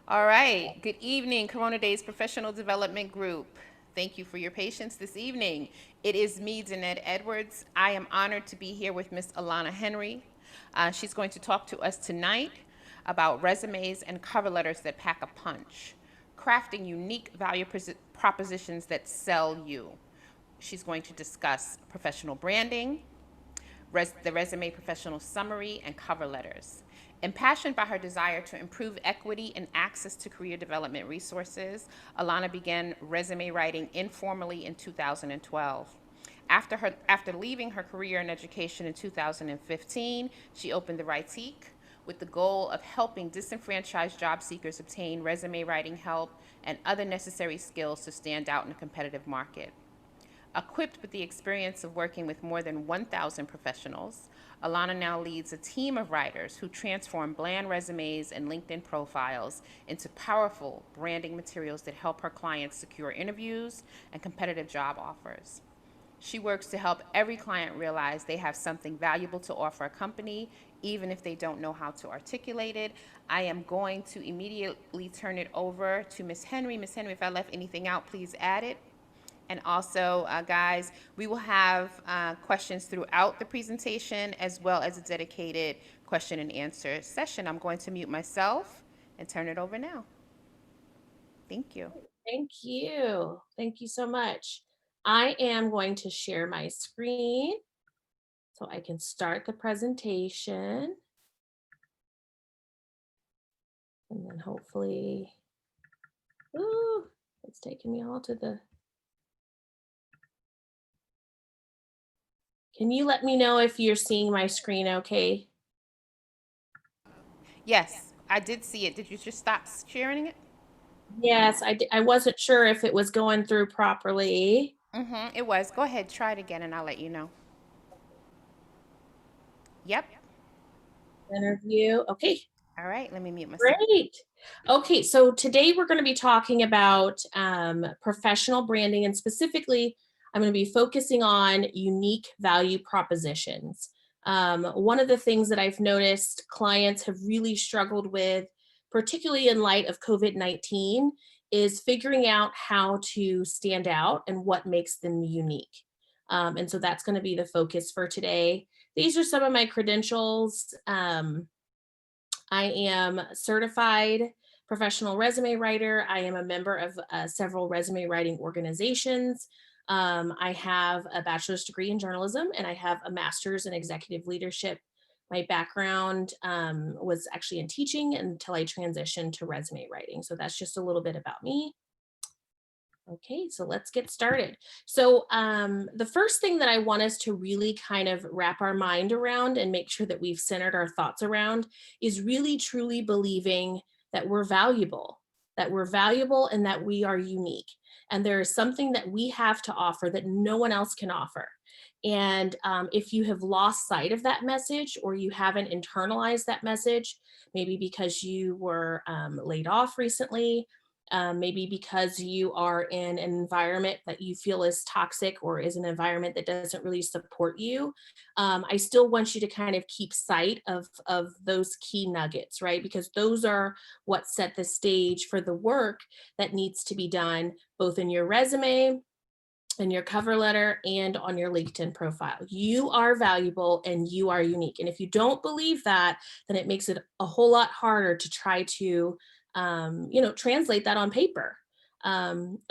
All right. Good evening, Corona Days Professional Development Group. Thank you for your patience this evening. It is me, Danette Edwards. I am honored to be here with Miss Alana Henry. She's going to talk to us tonight about resumes and cover letters that pack a punch, crafting unique value propositions that sell you. She's going to discuss professional branding, the resume professional summary, and cover letters. Impassioned by her desire to improve equity and access to career development resources, Alana began resume writing informally in 2012. After leaving her career in education in 2015, she opened the Writique with the goal of helping disenfranchised job seekers obtain resume writing help and other necessary skills to stand out in a competitive market. Equipped with the experience of working with more than 1,000 professionals, Alana now leads a team of writers who transform bland resumes and LinkedIn profiles into powerful branding materials that help her clients secure interviews and competitive job offers. She works to help every client realize they have something valuable to offer a company, even if they don't know how to articulate it. I am going to immediately turn it over to Miss Henry. Miss Henry, if I left anything out, please add it. And also, guys, we will have questions throughout the presentation as well as a dedicated question and answer session. I'm going to mute myself and turn it over now. Thank you. Thank you. Thank you so much. I am going to share my screen so I can start the presentation. And then hopefully, ooh, it's taking me all to the. Can you let me know if you're seeing my screen okay? Yes, I did see it. Did you just stop sharing it? Yes, I wasn't sure if it was going through properly. It was. Go ahead, try it again, and I'll let you know. Yep. Interview. Okay, All right, let me mute myself. great. Okay, so today we're going to be talking about professional branding, and specifically, I'm going to be focusing on unique value propositions. One of the things that I've noticed clients have really struggled with, particularly in light of COVID-19, is figuring out how to stand out and what makes them unique. And so that's going to be the focus for today. These are some of my credentials. I am certified professional resume writer. I am a member of several resume writing organizations. I have a bachelor's degree in journalism and I have a master's in executive leadership. My background was actually in teaching until I transitioned to resume writing. So that's just a little bit about me. Okay, so let's get started. So, the first thing that I want us to really kind of wrap our mind around and make sure that we've centered our thoughts around is really truly believing that we're valuable, and that we are unique. And there is something that we have to offer that no one else can offer. And if you have lost sight of that message or you haven't internalized that message, maybe because you were laid off recently, maybe because you are in an environment that you feel is toxic or is an environment that doesn't really support you. I still want you to kind of keep sight of those key nuggets, right? Because those are what set the stage for the work that needs to be done both in your resume, in your cover letter, and on your LinkedIn profile. You are valuable and you are unique. And if you don't believe that, then it makes it a whole lot harder to try to translate that on paper.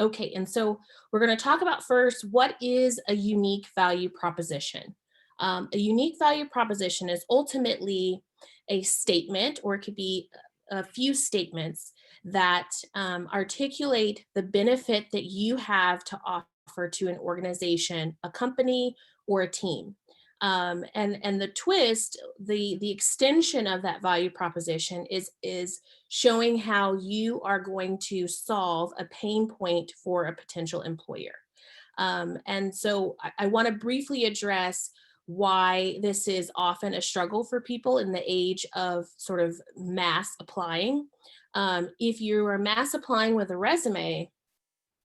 Okay, and so we're going to talk about first, what is a unique value proposition? A unique value proposition is ultimately a statement, or it could be a few statements that articulate the benefit that you have to offer to an organization, a company, or a team. And the twist, the extension of that value proposition is showing how you are going to solve a pain point for a potential employer. And so I want to briefly address why this is often a struggle for people in the age of sort of mass applying. If you are mass applying with a resume,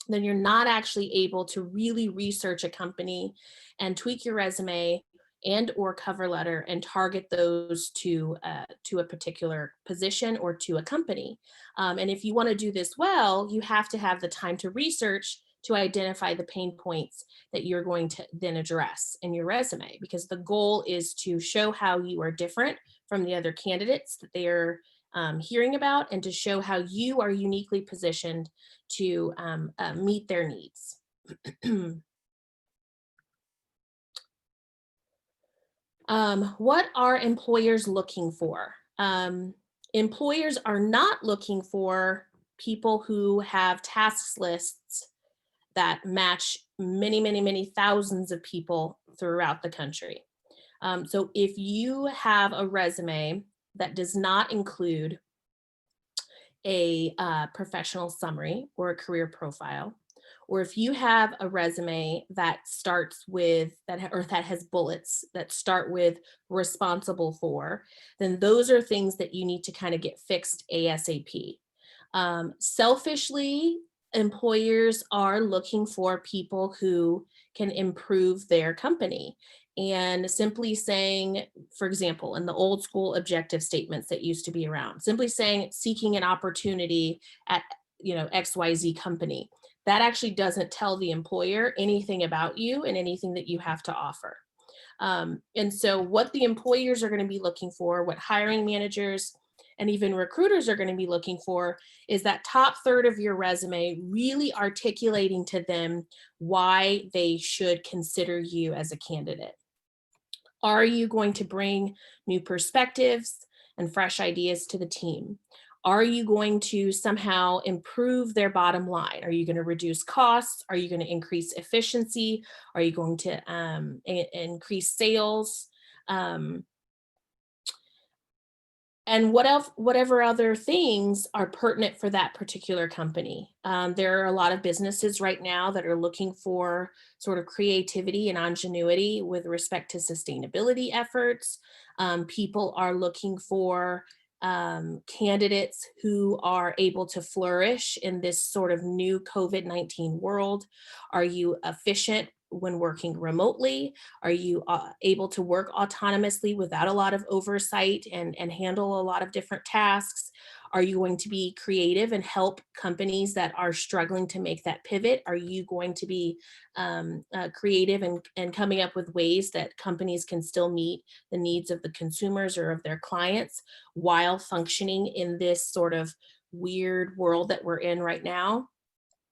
then you're not actually able to really research a company and tweak your resume and or cover letter and target those to a particular position or to a company. And if you want to do this well, you have to have the time to research to identify the pain points that you're going to then address in your resume, because the goal is to show how you are different from the other candidates that they are hearing about, and to show how you are uniquely positioned to meet their needs. What are employers looking for? Employers are not looking for people who have tasks lists that match many, many, many thousands of people throughout the country. So if you have a resume that does not include a professional summary or a career profile, or if you have a resume that starts with or that has bullets that start with responsible for, then those are things that you need to kind of get fixed ASAP. Selfishly, employers are looking for people who can improve their company. And simply saying, for example, in the old school objective statements that used to be around, simply saying seeking an opportunity at XYZ company, that actually doesn't tell the employer anything about you and anything that you have to offer. And so what the employers are going to be looking for, what hiring managers and even recruiters are going to be looking for, is that top third of your resume really articulating to them why they should consider you as a candidate. Are you going to bring new perspectives and fresh ideas to the team? Are you going to somehow improve their bottom line? Are you going to reduce costs? Are you going to increase efficiency? Are you going to increase sales? And whatever other things are pertinent for that particular company. There are a lot of businesses right now that are looking for sort of creativity and ingenuity with respect to sustainability efforts. People are looking for candidates who are able to flourish in this sort of new COVID-19 world. Are you efficient when working remotely? Are you able to work autonomously without a lot of oversight and handle a lot of different tasks? Are you going to be creative and help companies that are struggling to make that pivot? Are you going to be creative and coming up with ways that companies can still meet the needs of the consumers or of their clients while functioning in this sort of weird world that we're in right now?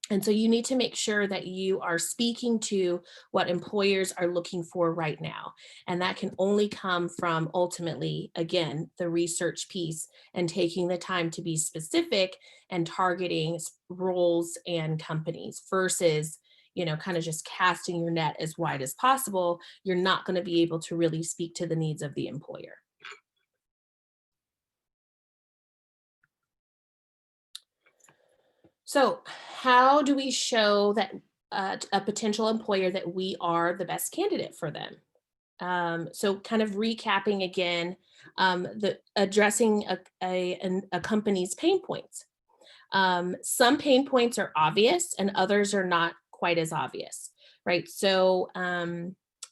And so you need to make sure that you are speaking to what employers are looking for right now. And that can only come from, ultimately, again, the research piece and taking the time to be specific and targeting roles and companies versus kind of just casting your net as wide as possible. You're not going to be able to really speak to the needs of the employer. So how do we show that a potential employer that we are the best candidate for them? So kind of recapping again, the addressing a company's pain points. Some pain points are obvious and others are not quite as obvious, right? So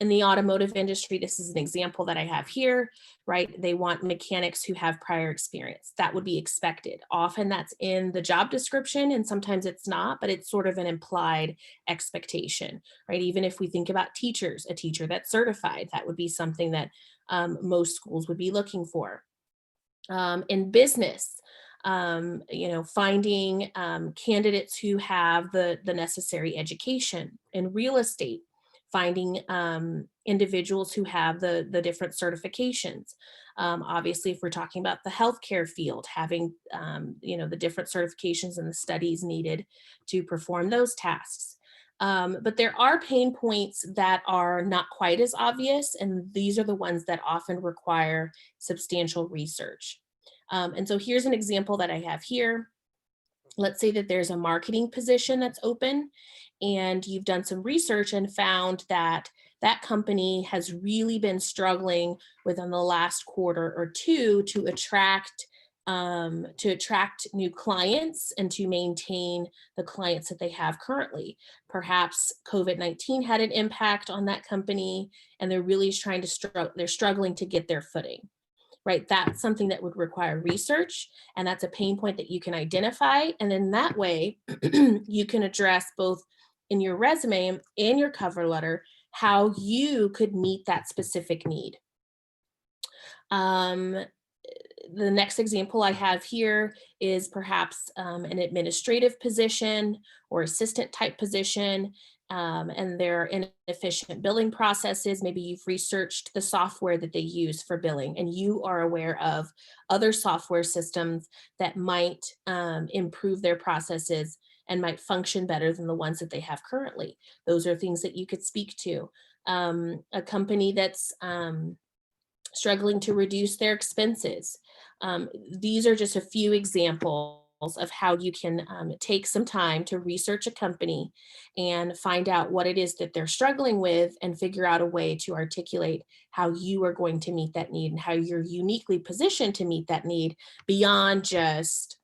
in the automotive industry, this is an example that I have here, right? They want mechanics who have prior experience. That would be expected. Often that's in the job description and sometimes it's not, but it's sort of an implied expectation, right? Even if we think about teachers, a teacher that's certified, that would be something that most schools would be looking for. In business, finding candidates who have the necessary education. In real estate, finding individuals who have the different certifications. Obviously, if we're talking about the healthcare field, having the different certifications and the studies needed to perform those tasks. But there are pain points that are not quite as obvious, and these are the ones that often require substantial research. And so here's an example that I have here. Let's say that there's a marketing position that's open and you've done some research and found that that company has really been struggling within the last quarter or two to attract to attract new clients and to maintain the clients that they have currently. Perhaps COVID-19 had an impact on that company and they're really trying to they're struggling to get their footing, right? That's something that would require research, and that's a pain point that you can identify. And then that way, you can address both in your resume and your cover letter how you could meet that specific need. The next example I have here is perhaps an administrative position or assistant type position, and their inefficient billing processes. Maybe you've researched the software that they use for billing, and you are aware of other software systems that might improve their processes and might function better than the ones that they have currently. Those are things that you could speak to. A company that's struggling to reduce their expenses. These are just a few examples of how you can take some time to research a company and find out what it is that they're struggling with and figure out a way to articulate how you are going to meet that need and how you're uniquely positioned to meet that need beyond just,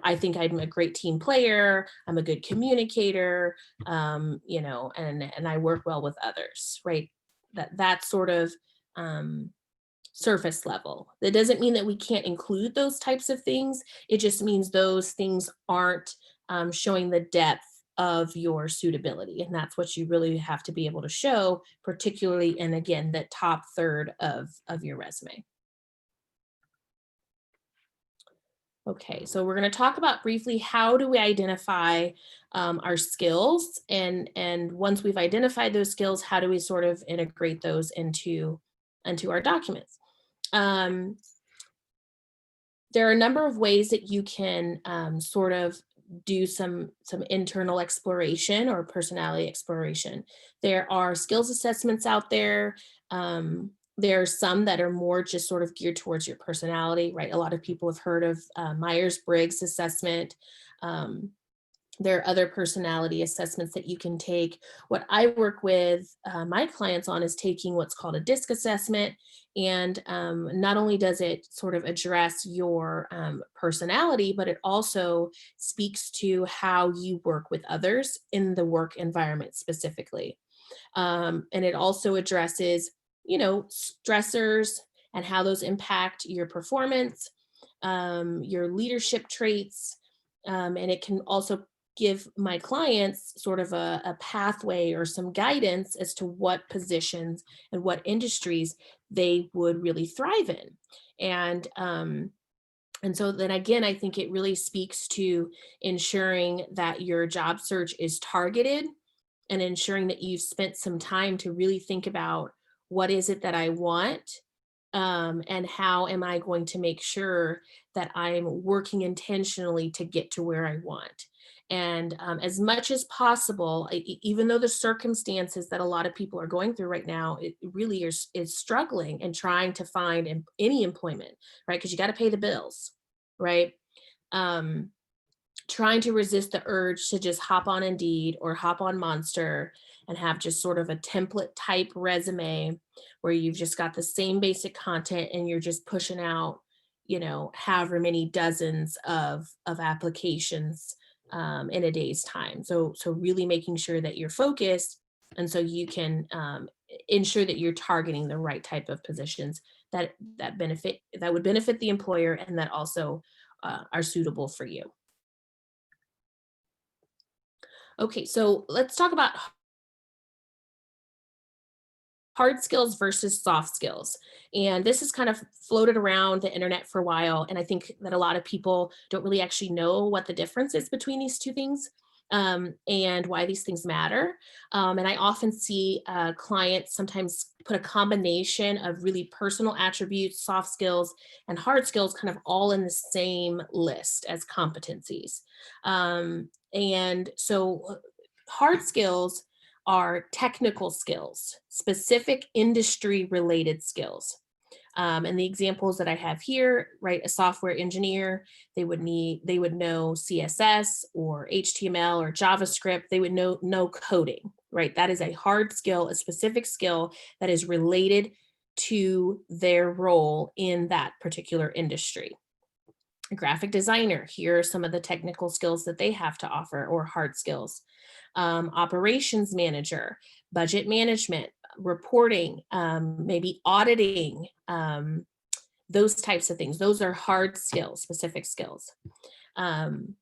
I think I'm a great team player, I'm a good communicator, and I work well with others, right? That sort of surface level. That doesn't mean that we can't include those types of things. It just means those things aren't showing the depth of your suitability. And that's what you really have to be able to show, particularly in, again, the top third of your resume. Okay, so we're going to talk about briefly how do we identify our skills, and once we've identified those skills, how do we sort of integrate those into our documents. There are a number of ways that you can sort of do some internal exploration or personality exploration. There are skills assessments out there. There are some that are more just sort of geared towards your personality, right? A lot of people have heard of Myers-Briggs assessment. There are other personality assessments that you can take. What I work with my clients on is taking what's called a DISC assessment. And not only does it sort of address your personality, but it also speaks to how you work with others in the work environment specifically. And it also addresses, stressors and how those impact your performance, your leadership traits, and it can also give my clients sort of a pathway or some guidance as to what positions and what industries they would really thrive in. And so then again, I think it really speaks to ensuring that your job search is targeted and ensuring that you've spent some time to really think about what is it that I want, and how am I going to make sure that I'm working intentionally to get to where I want. And as much as possible, even though the circumstances that a lot of people are going through right now, it really is struggling and trying to find any employment, right? Because you got to pay the bills, right? Um, Trying to resist the urge to just hop on Indeed or hop on Monster and have just sort of a template type resume where you've just got the same basic content and you're just pushing out, however many dozens of applications in a day's time. So really making sure that you're focused, and so you can ensure that you're targeting the right type of positions that would benefit the employer and that also are suitable for you. Okay, so let's talk about hard skills versus soft skills. And this has kind of floated around the internet for a while. And I think that a lot of people don't really actually know what the difference is between these two things, and why these things matter. And I often see clients sometimes put a combination of really personal attributes, soft skills, and hard skills kind of all in the same list as competencies. And so hard skills are technical skills, specific industry related skills. And the examples that I have here, right? A software engineer, they would know CSS or HTML or JavaScript. They would know coding, right? That is a hard skill, a specific skill that is related to their role in that particular industry. A graphic designer, here are some of the technical skills that they have to offer or hard skills. Operations manager, budget management, reporting, maybe auditing, those types of things. Those are hard skills, specific skills. Um,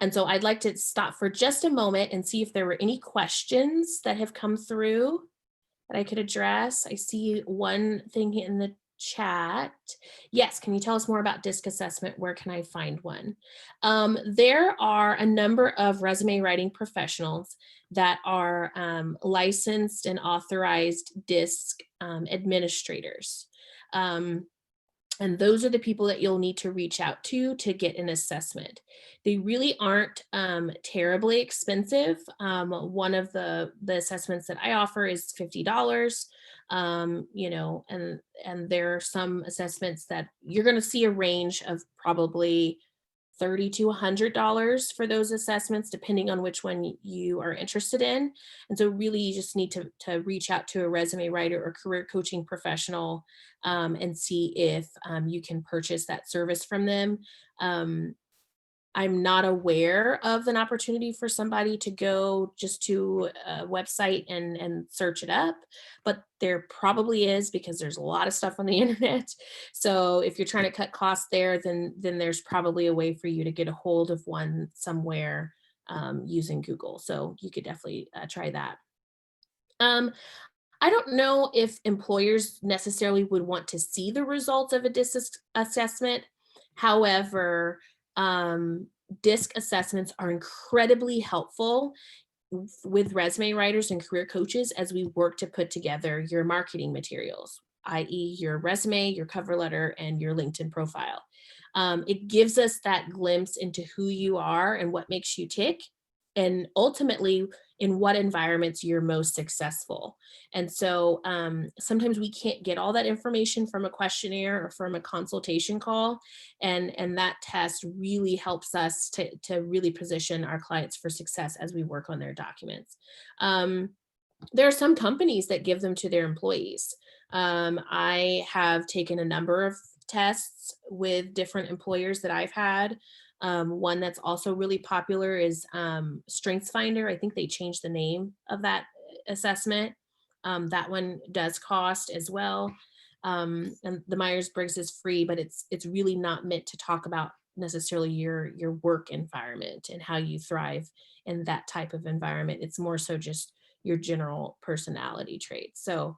and so I'd like to stop for just a moment and see if there were any questions that have come through that I could address. I see one thing in the chat. Yes, can you tell us more about DISC assessment? Where can I find one? There are a number of resume writing professionals that are licensed and authorized DISC administrators. And those are the people that you'll need to reach out to get an assessment. They really aren't terribly expensive. One of the assessments that I offer is $50. You know, and there are some assessments that you're going to see a range of probably $30 to $100 for those assessments, depending on which one you are interested in. And so really you just need to reach out to a resume writer or career coaching professional and see if you can purchase that service from them. I'm not aware of an opportunity for somebody to go just to a website and search it up, but there probably is, because there's a lot of stuff on the internet. So if you're trying to cut costs there, then there's probably a way for you to get a hold of one somewhere using Google. So you could definitely try that. I don't know if employers necessarily would want to see the results of a DISC assessment. However, DISC assessments are incredibly helpful with resume writers and career coaches as we work to put together your marketing materials, i.e. your resume, your cover letter, and your LinkedIn profile. It gives us that glimpse into who you are and what makes you tick, and ultimately in what environments you're most successful. And so sometimes we can't get all that information from a questionnaire or from a consultation call. And that test really helps us to really position our clients for success as we work on their documents. There are some companies that give them to their employees. I have taken a number of tests with different employers that I've had. One that's also really popular is StrengthsFinder. I think they changed the name of that assessment. That one does cost as well. And the Myers-Briggs is free, but it's really not meant to talk about necessarily your work environment and how you thrive in that type of environment. It's more so just your general personality traits. So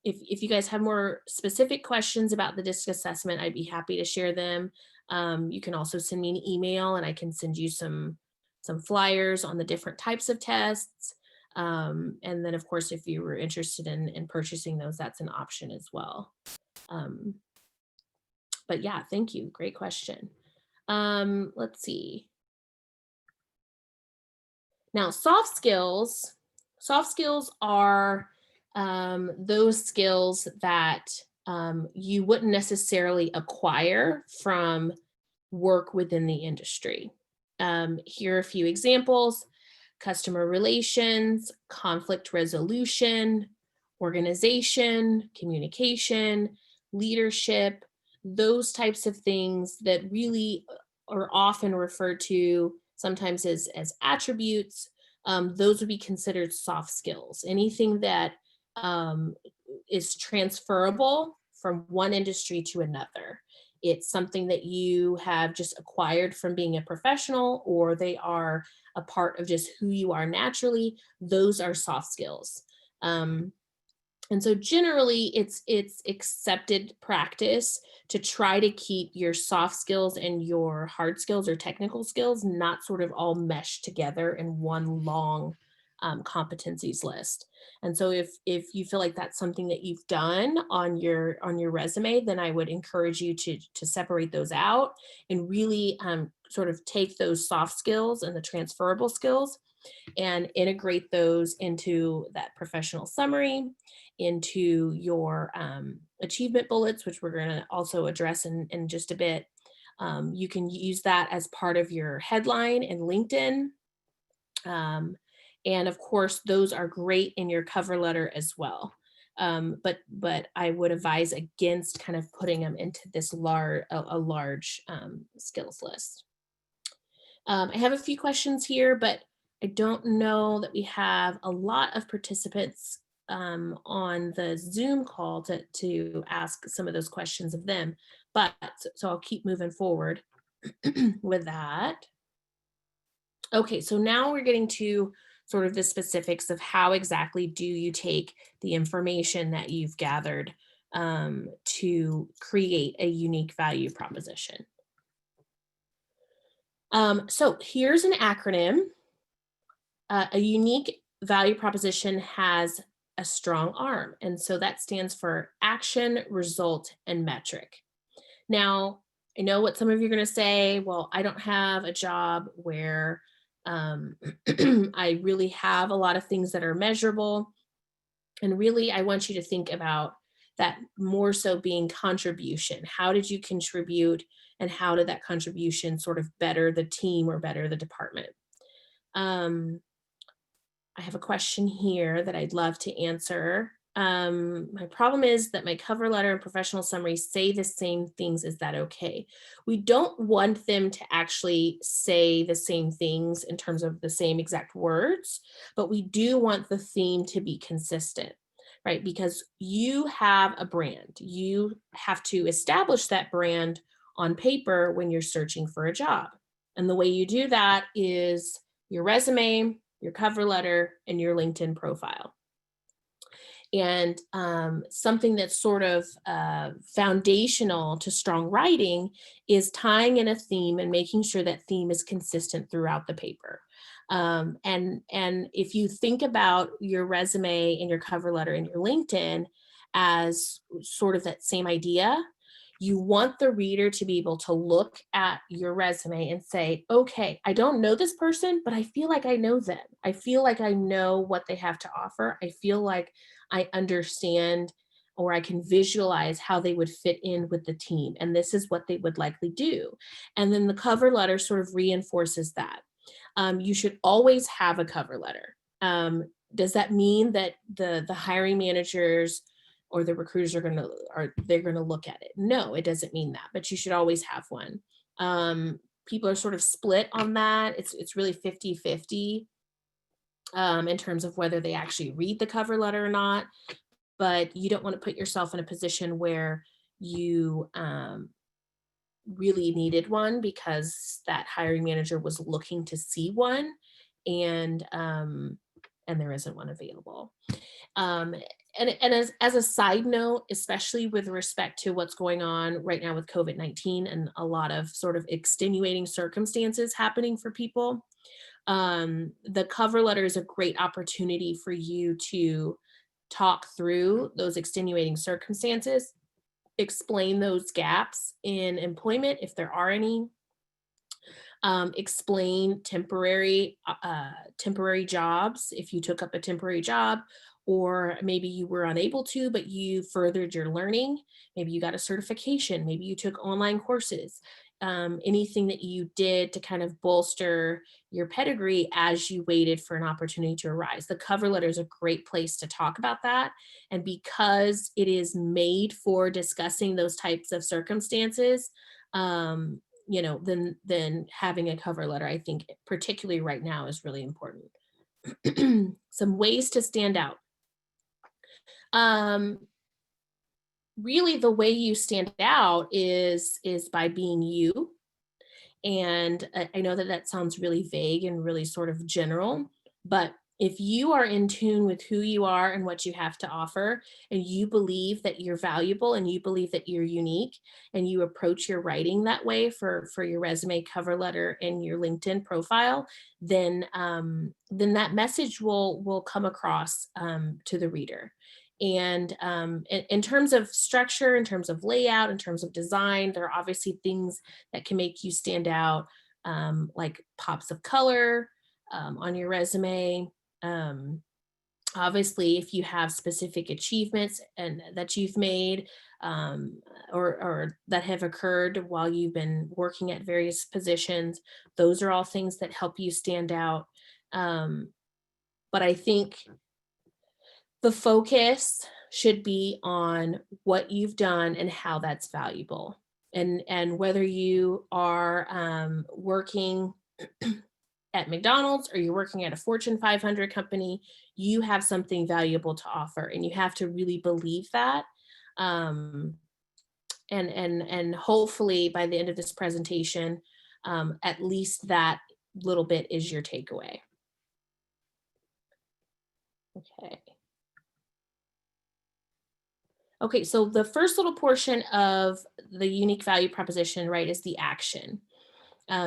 if you guys have more specific questions about the DISC assessment, I'd be happy to share them. You can also send me an email and I can send you some flyers on the different types of tests. And then of course, if you were interested in purchasing those, that's an option as well. But yeah, thank you. Great question. Let's see. Now, soft skills are those skills that you wouldn't necessarily acquire from work within the industry. Here are a few examples: customer relations, conflict resolution, organization, communication, leadership, those types of things that really are often referred to sometimes as attributes. Those would be considered soft skills. Anything that is transferable from one industry to another. It's something that you have just acquired from being a professional, or they are a part of just who you are naturally. Those are soft skills. And so generally it's accepted practice to try to keep your soft skills and your hard skills or technical skills not sort of all meshed together in one long competencies list. And so if you feel like that's something that you've done on your resume, then I would encourage you to separate those out and really sort of take those soft skills and the transferable skills and integrate those into that professional summary, into your achievement bullets, which we're going to also address in just a bit. You can use that as part of your headline in LinkedIn. And of course, those are great in your cover letter as well. But I would advise against kind of putting them into this large skills list. I have a few questions here, but I don't know that we have a lot of participants on the Zoom call to ask some of those questions of them. But so I'll keep moving forward with that. Okay, so now we're getting to sort of the specifics of how exactly do you take the information that you've gathered to create a unique value proposition. So here's an acronym. A unique value proposition has a strong arm, and so that stands for action, result, and metric. Now, I know what some of you are going to say. Well, I don't have a job where I really have a lot of things that are measurable. And really, I want you to think about that more so being contribution. How did you contribute, and how did that contribution sort of better the team or better the department? I have a question here that I'd love to answer. My problem is that my cover letter and professional summary say the same things. Is that okay? We don't want them to actually say the same things in terms of the same exact words, but we do want the theme to be consistent, right? Because you have a brand. You have to establish that brand on paper when you're searching for a job. And the way you do that is your resume, your cover letter, and your LinkedIn profile. And something that's sort of foundational to strong writing is tying in a theme and making sure that theme is consistent throughout the paper. And if you think about your resume and your cover letter and your LinkedIn as sort of that same idea, you want the reader to be able to look at your resume and say, okay, I don't know this person, but I feel like I know them. I feel like I know what they have to offer. I feel like I understand, or I can visualize how they would fit in with the team. And this is what they would likely do. And then the cover letter sort of reinforces that. You should always have a cover letter. Does that mean that the hiring managers or the recruiters are they're going to look at it? No, it doesn't mean that, but you should always have one. People are sort of split on that. It's really 50-50 in terms of whether they actually read the cover letter or not. But you don't want to put yourself in a position where you really needed one because that hiring manager was looking to see one, and there isn't one available. And as a side note, especially with respect to what's going on right now with COVID-19 and a lot of sort of extenuating circumstances happening for people, the cover letter is a great opportunity for you to talk through those extenuating circumstances, explain those gaps in employment if there are any, explain temporary jobs if you took up a temporary job, or maybe you were unable to but you furthered your learning. Maybe you got a certification, maybe you took online courses, anything that you did to kind of bolster your pedigree as you waited for an opportunity to arise. The cover letter is a great place to talk about that, and because it is made for discussing those types of circumstances, then having a cover letter, I think, particularly right now, is really important. Some ways to stand out. Really, the way you stand out is by being you. And I know that that sounds really vague and really sort of general, but if you are in tune with who you are and what you have to offer, and you believe that you're valuable and you believe that you're unique, and you approach your writing that way for your resume, cover letter, and your LinkedIn profile, then that message will come across to the reader. And in terms of structure, in terms of layout, in terms of design, there are obviously things that can make you stand out, like pops of color on your resume. Obviously, if you have specific achievements and that you've made, or that have occurred while you've been working at various positions, those are all things that help you stand out. But I think the focus should be on what you've done and how that's valuable. And whether you are working at McDonald's or you're working at a Fortune 500 company, you have something valuable to offer, and you have to really believe that. Um, and hopefully by the end of this presentation, at least that little bit is your takeaway. Okay. Okay, so the first little portion of the unique value proposition, right, is the action.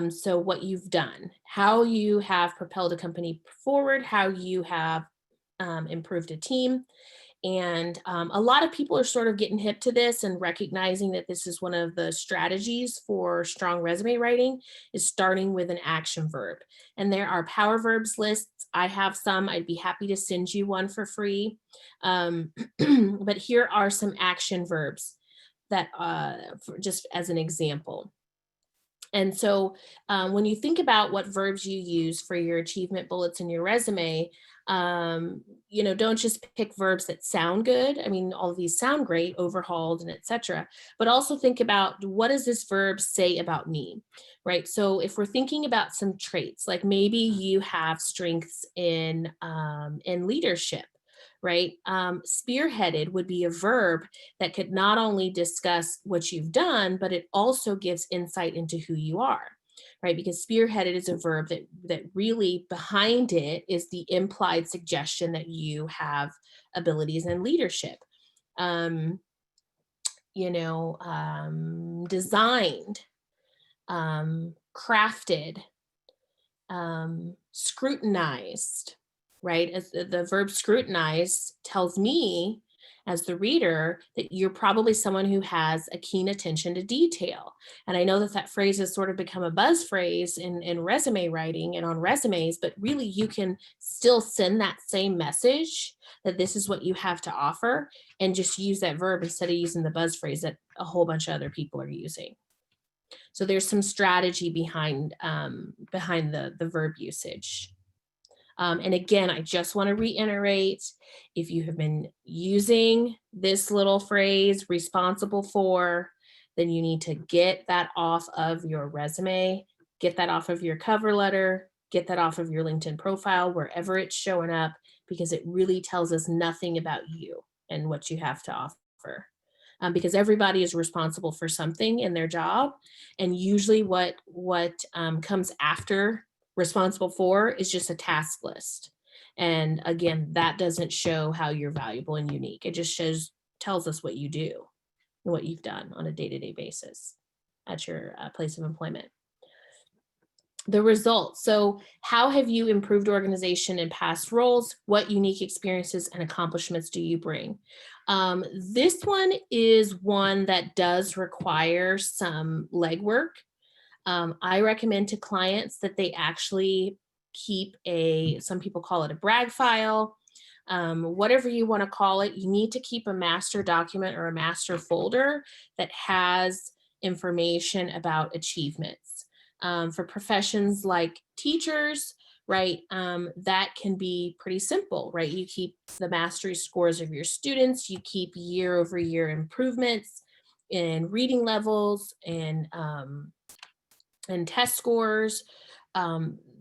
So what you've done, how you have propelled a company forward, how you have improved a team. And a lot of people are sort of getting hip to this and recognizing that this is one of the strategies for strong resume writing, is starting with an action verb. And there are power verbs lists. I have some. I'd be happy to send you one for free. But here are some action verbs that, just as an example. And so when you think about what verbs you use for your achievement bullets in your resume, don't just pick verbs that sound good. I mean, all of these sound great, overhauled and etc. But also think about, what does this verb say about me, right? So if we're thinking about some traits, like maybe you have strengths in leadership, right? Spearheaded would be a verb that could not only discuss what you've done, but it also gives insight into who you are, right? Because spearheaded is a verb that really behind it is the implied suggestion that you have abilities in leadership. Designed, crafted, scrutinized, right? As the verb scrutinize tells me as the reader that you're probably someone who has a keen attention to detail. And I know that that phrase has sort of become a buzz phrase in resume writing and on resumes, but really you can still send that same message that this is what you have to offer, and just use that verb instead of using the buzz phrase that a whole bunch of other people are using. So there's some strategy behind the verb usage. And again, I just want to reiterate, if you have been using this little phrase, responsible for, then you need to get that off of your resume, get that off of your cover letter, get that off of your LinkedIn profile, wherever it's showing up, because it really tells us nothing about you and what you have to offer. Because everybody is responsible for something in their job, and usually what comes after responsible for is just a task list. And again, that doesn't show how you're valuable and unique. It just tells us what you do and what you've done on a day-to-day basis at your place of employment. The results. So how have you improved organization in past roles? What unique experiences and accomplishments do you bring? This one is one that does require some legwork. I recommend to clients that they actually keep some people call it a brag file, whatever you want to call it. You need to keep a master document or a master folder that has information about achievements. For professions like teachers, right, that can be pretty simple, right? You keep the mastery scores of your students, you keep year over year improvements in reading levels and test scores.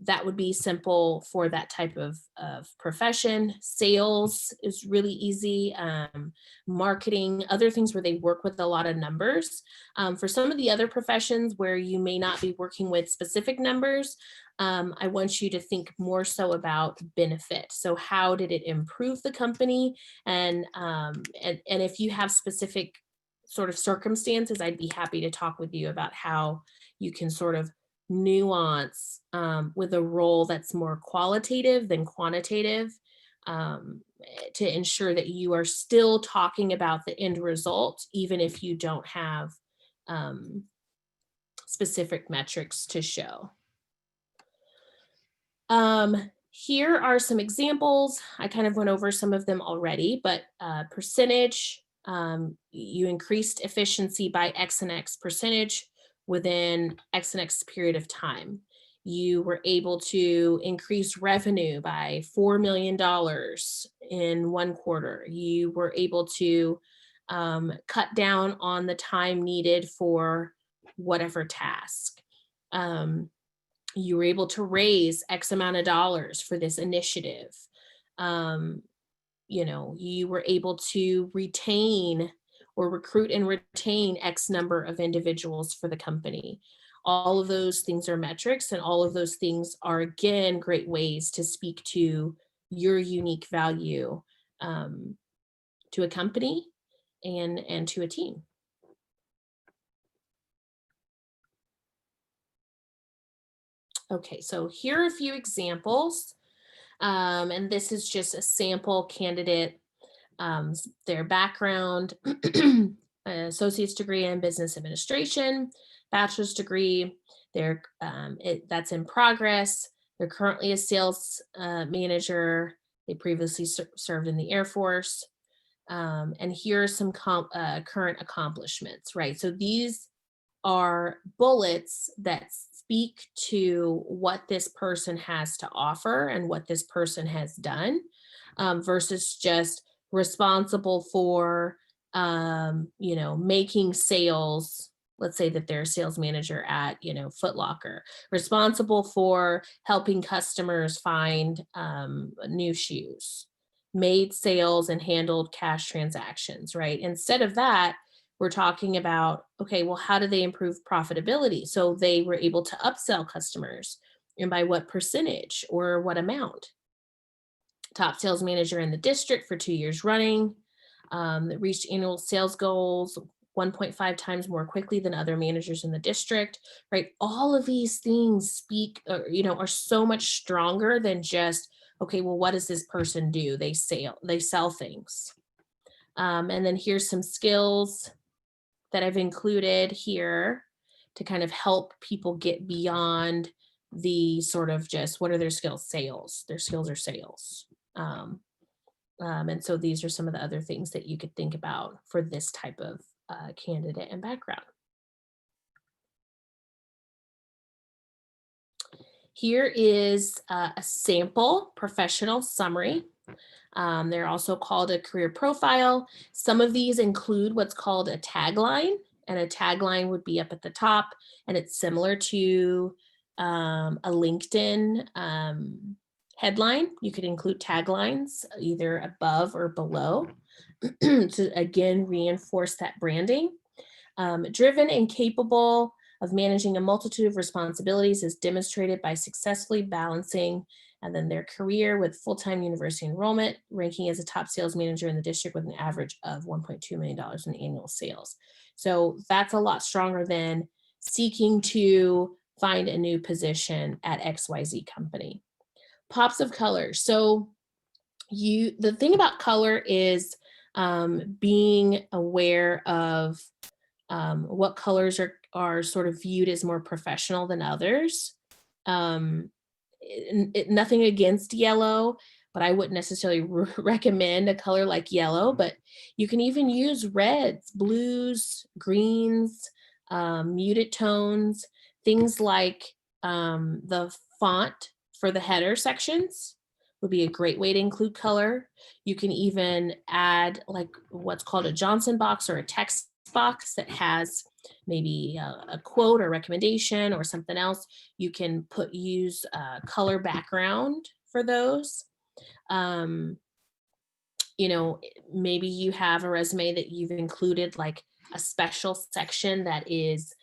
That would be simple for that type of profession. Sales is really easy. Marketing, other things where they work with a lot of numbers. For some of the other professions where you may not be working with specific numbers, I want you to think more so about benefit. So how did it improve the company? And if you have specific sort of circumstances, I'd be happy to talk with you about how you can sort of nuance with a role that's more qualitative than quantitative, to ensure that you are still talking about the end result, even if you don't have specific metrics to show. Here are some examples. I kind of went over some of them already, but percentage, you increased efficiency by X and X percentage within X and X period of time. You were able to increase revenue by $4 million in one quarter. You were able to cut down on the time needed for whatever task. You were able to raise X amount of dollars for this initiative. You were able to retain or recruit and retain X number of individuals for the company. All of those things are metrics, and all of those things are, again, great ways to speak to your unique value to a company and to a team. Okay, so here are a few examples. And this is just a sample candidate, their background, associate's degree in business administration, bachelor's degree, that's in progress. They're currently a sales manager. They previously served in the Air Force. And here are some current accomplishments, right? So these are bullets that speak to what this person has to offer and what this person has done, versus just responsible for, making sales. Let's say that they're a sales manager at, Foot Locker, responsible for helping customers find new shoes, made sales and handled cash transactions, right? Instead of that, we're talking about, okay, well, how do they improve profitability? So they were able to upsell customers, and by what percentage or what amount? Top sales manager in the district for 2 years running, that reached annual sales goals 1.5 times more quickly than other managers in the district, right? All of these things are so much stronger than just, okay, well, what does this person do? They sell things. And then here's some skills that I've included here to kind of help people get beyond the sort of just, what are their skills? Sales. Their skills are sales. And so these are some of the other things that you could think about for this type of candidate and background. Here is a sample professional summary. They're also called a career profile. Some of these include what's called a tagline, and a tagline would be up at the top, and it's similar to a LinkedIn headline. You could include taglines either above or below to, again, reinforce that branding. Driven and capable of managing a multitude of responsibilities is demonstrated by successfully balancing and then their career with full-time university enrollment, ranking as a top sales manager in the district with an average of $1.2 million in annual sales. So that's a lot stronger than seeking to find a new position at XYZ company. Pops of color. So the thing about color is being aware of what colors are sort of viewed as more professional than others. Nothing against yellow, but I wouldn't necessarily recommend a color like yellow, but you can even use reds, blues, greens, muted tones, things like the font for the header sections would be a great way to include color. You can even add like what's called a Johnson box or a text box that has maybe a quote or recommendation or something else. You can use color background for those. Maybe you have a resume that you've included like a special section that is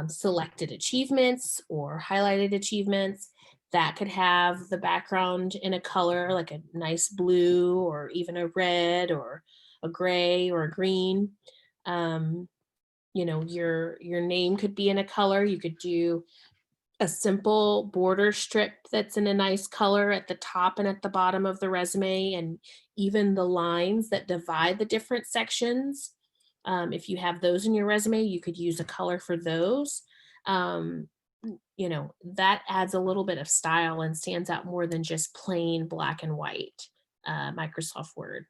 selected achievements or highlighted achievements. That could have the background in a color like a nice blue or even a red or a gray or a green. Your name could be in a color. You could do a simple border strip that's in a nice color at the top and at the bottom of the resume, and even the lines that divide the different sections. If you have those in your resume, you could use a color for those. That adds a little bit of style and stands out more than just plain black and white Microsoft Word.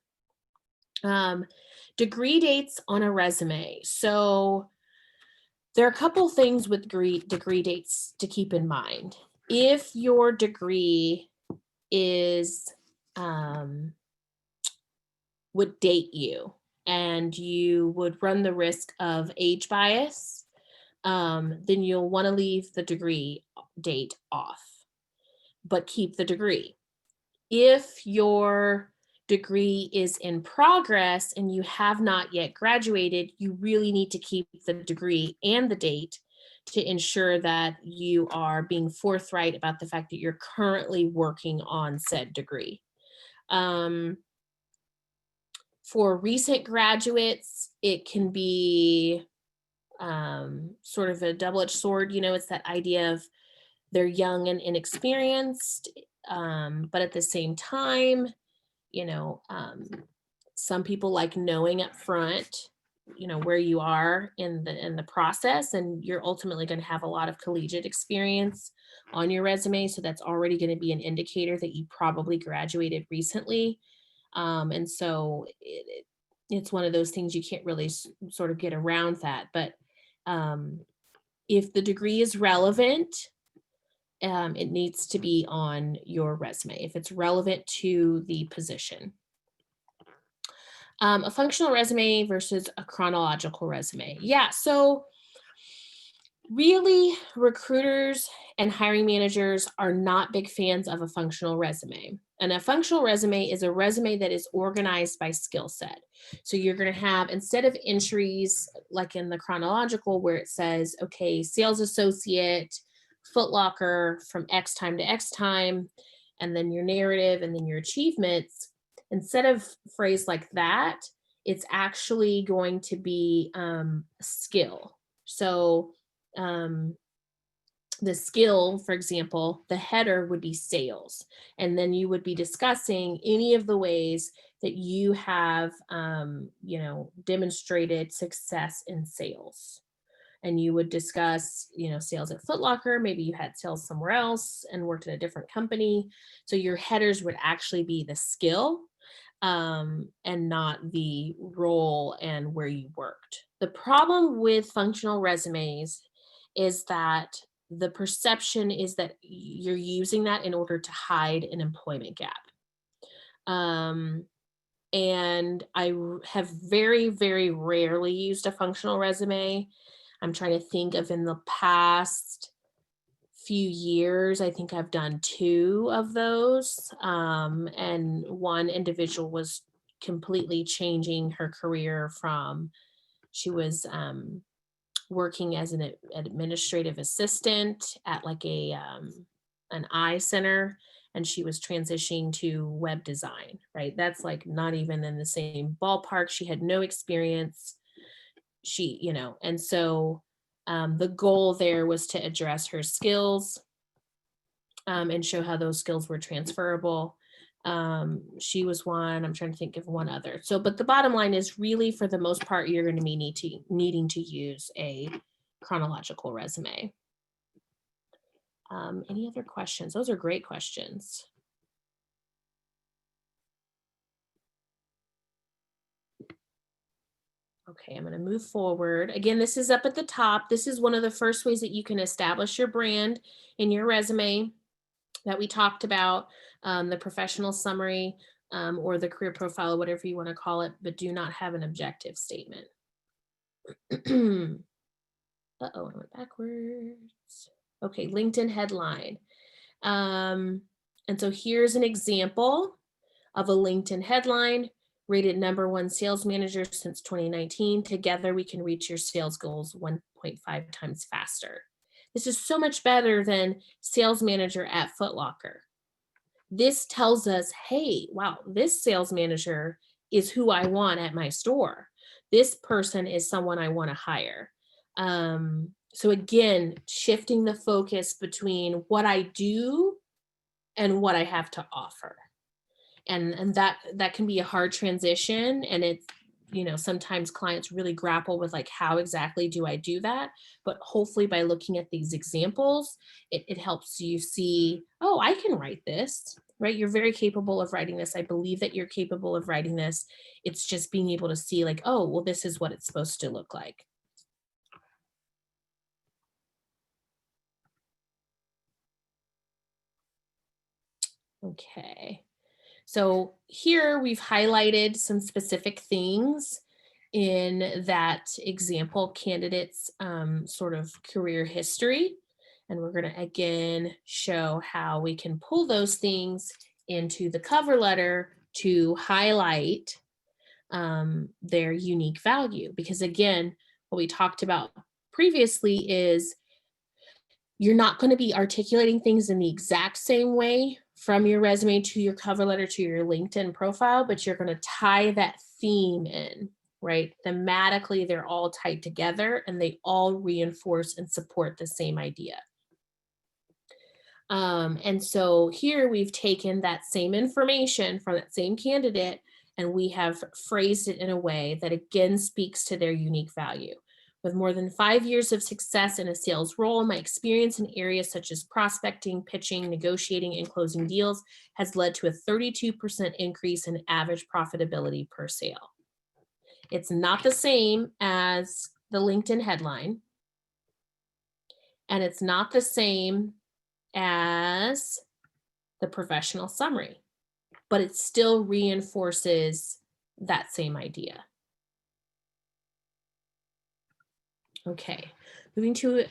Degree dates on a resume. So there are a couple things with degree dates to keep in mind. if your degree is would date you and you would run the risk of age bias, then you'll want to leave the degree date off, but keep the degree. If your degree is in progress and you have not yet graduated, you really need to keep the degree and the date to ensure that you are being forthright about the fact that you're currently working on said degree. For recent graduates, it can be sort of a double-edged sword. It's that idea of they're young and inexperienced, but at the same time, some people like knowing up front, where you are in the process, and you're ultimately going to have a lot of collegiate experience on your resume. So that's already going to be an indicator that you probably graduated recently. And so it's one of those things you can't really sort of get around that. But if the degree is relevant, it needs to be on your resume if it's relevant to the position. A functional resume versus a chronological resume. Yeah, so really, recruiters and hiring managers are not big fans of a functional resume. And a functional resume is a resume that is organized by skill set. So you're going to have, instead of entries like in the chronological where it says, okay, sales associate, Foot Locker from X time to X time, and then your narrative and then your achievements, instead of phrase like that, it's actually going to be skill. So the skill, for example, the header would be sales. And then you would be discussing any of the ways that you have, demonstrated success in sales. And you would discuss, sales at Foot Locker. Maybe you had sales somewhere else and worked in a different company. So your headers would actually be the skill, and not the role and where you worked. The problem with functional resumes is that the perception is that you're using that in order to hide an employment gap. And I have very, very rarely used a functional resume. I'm trying to think of in the past few years, I think I've done 2 of those. And one individual was completely changing her career from, she was working as an administrative assistant at like an eye center, and she was transitioning to web design, right? That's like not even in the same ballpark. She had no experience. And so the goal there was to address her skills and show how those skills were transferable. She was one. I'm trying to think of one other. So, but the bottom line is really, for the most part, you're going to be needing to use a chronological resume. Any other questions? Those are great questions. Okay, I'm going to move forward. Again, this is up at the top. This is one of the first ways that you can establish your brand in your resume that we talked about, the professional summary, or the career profile, whatever you want to call it, but do not have an objective statement. Uh-oh, I went backwards. Okay, LinkedIn headline. And so here's an example of a LinkedIn headline: rated #1 sales manager since 2019. Together we can reach your sales goals 1.5 times faster. This is so much better than sales manager at Foot Locker. This tells us, hey, wow, this sales manager is who I want at my store. This person is someone I want to hire. So again, shifting the focus between what I do and what I have to offer. And that can be a hard transition. And it's, sometimes clients really grapple with like, how exactly do I do that? But hopefully by looking at these examples, it helps you see, oh, I can write this, right? You're very capable of writing this. I believe that you're capable of writing this. It's just being able to see like, oh, well, this is what it's supposed to look like. Okay. So here we've highlighted some specific things in that example candidate's sort of career history. And we're going to again show how we can pull those things into the cover letter to highlight their unique value. Because again, what we talked about previously is you're not going to be articulating things in the exact same way from your resume to your cover letter to your LinkedIn profile, but you're going to tie that theme in, right? Thematically, they're all tied together and they all reinforce and support the same idea. And so here we've taken that same information from that same candidate and we have phrased it in a way that again speaks to their unique value. With more than 5 years of success in a sales role, my experience in areas such as prospecting, pitching, negotiating, and closing deals has led to a 32% increase in average profitability per sale. It's not the same as the LinkedIn headline, and it's not the same as the professional summary, but it still reinforces that same idea. Okay,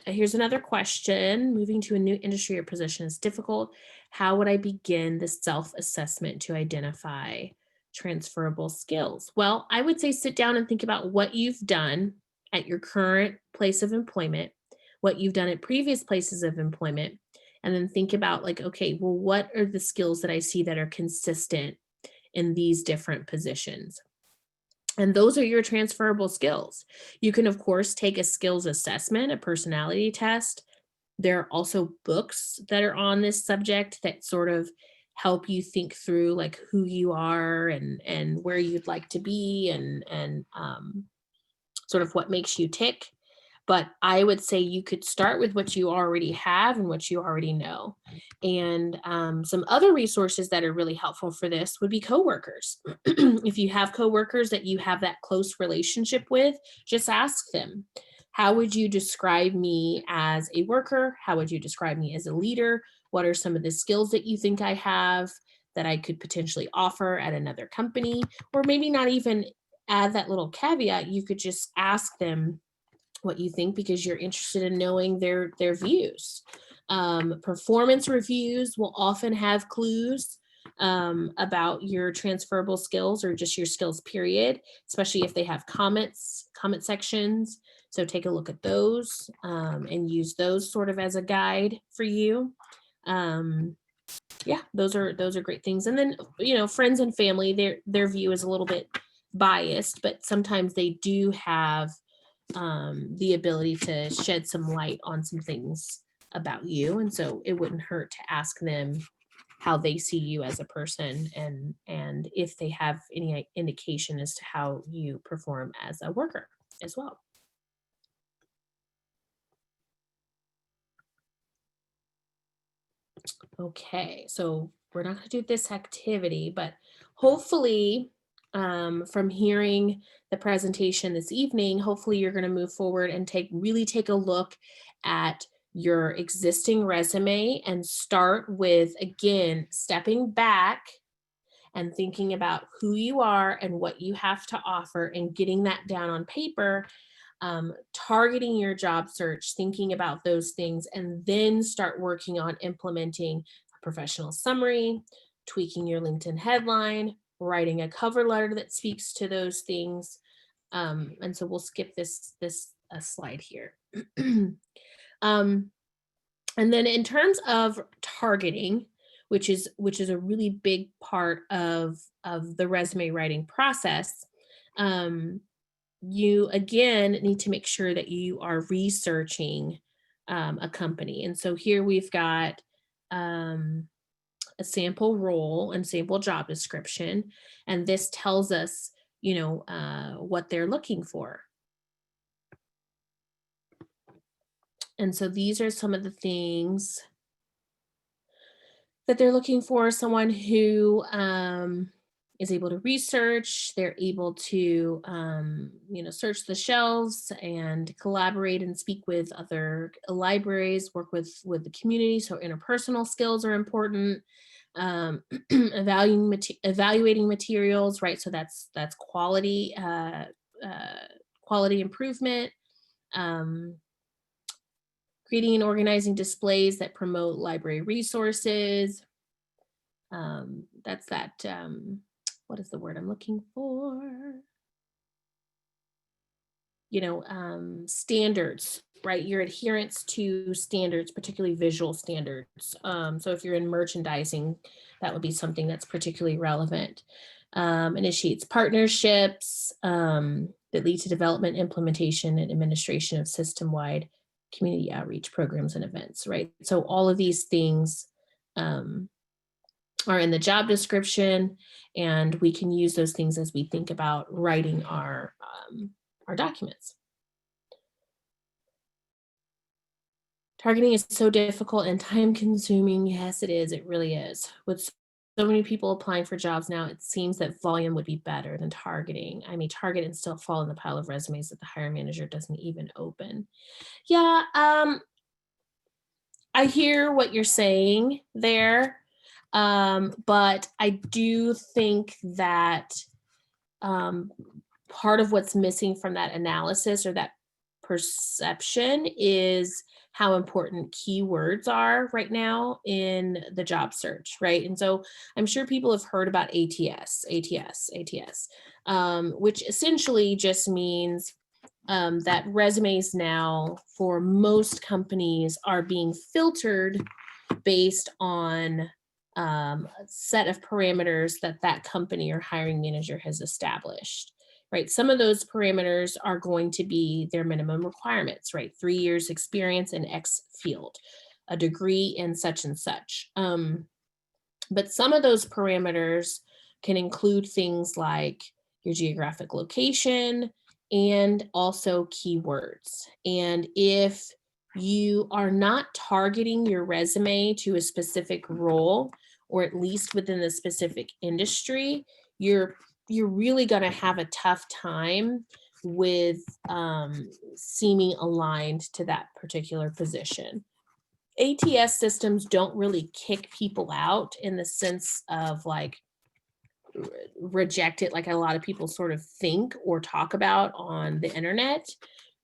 here's another question. Moving to a new industry or position is difficult. How would I begin the self-assessment to identify transferable skills? Well, I would say sit down and think about what you've done at your current place of employment, what you've done at previous places of employment, and then think about like, okay, well, what are the skills that I see that are consistent in these different positions? And those are your transferable skills. You can, of course, take a skills assessment, a personality test. There are also books that are on this subject that sort of help you think through like who you are and where you'd like to be and sort of what makes you tick. But I would say you could start with what you already have and what you already know. And some other resources that are really helpful for this would be coworkers. If you have coworkers that you have that close relationship with, just ask them, how would you describe me as a worker? How would you describe me as a leader? What are some of the skills that you think I have that I could potentially offer at another company? Or maybe not even add that little caveat. You could just ask them what you think because you're interested in knowing their views. Performance reviews will often have clues about your transferable skills or just your skills period, especially if they have comment sections. So take a look at those and use those sort of as a guide for you. Yeah, those are great things. And then friends and family, their view is a little bit biased, but sometimes they do have the ability to shed some light on some things about you. And so it wouldn't hurt to ask them how they see you as a person and if they have any indication as to how you perform as a worker as well. Okay, so we're not going to do this activity, but hopefully from hearing the presentation this evening, hopefully you're going to move forward and really take a look at your existing resume and start with, again, stepping back and thinking about who you are and what you have to offer and getting that down on paper, targeting your job search, thinking about those things, and then start working on implementing a professional summary, tweaking your LinkedIn headline, writing a cover letter that speaks to those things. And so we'll skip this slide here. And then in terms of targeting, which is a really big part of the resume writing process, you again need to make sure that you are researching a company. And so here we've got a sample role and sample job description, and this tells us, what they're looking for. And so these are some of the things that they're looking for: someone who is able to research, they're able to search the shelves and collaborate and speak with other libraries, work with the community. So interpersonal skills are important. Evaluating materials, right? So that's quality, quality improvement. Um, Creating and organizing displays that promote library resources. That's that. What is the word I'm looking for? Standards, right? Your adherence to standards, particularly visual standards. So if you're in merchandising, that would be something that's particularly relevant. Initiates partnerships that lead to development, implementation, and administration of system-wide community outreach programs and events, right? So all of these things um, are in the job description, and we can use those things as we think about writing our documents. Targeting is so difficult and time consuming. Yes, it is. It really is. With so many people applying for jobs now, it seems that volume would be better than targeting. I mean, target and still fall in the pile of resumes that the hiring manager doesn't even open. Yeah, I hear what you're saying there. But I do think that part of what's missing from that analysis or that perception is how important keywords are right now in the job search, right? And so I'm sure people have heard about ATS, which essentially just means that resumes now for most companies are being filtered based on a set of parameters that that company or hiring manager has established, right? Some of those parameters are going to be their minimum requirements, right? 3 years experience in X field, a degree in such and such. But some of those parameters can include things like your geographic location and also keywords. And if you are not targeting your resume to a specific role, or at least within the specific industry, you're really going to have a tough time with seeming aligned to that particular position. ATS systems don't really kick people out in the sense of like reject it like a lot of people sort of think or talk about on the internet.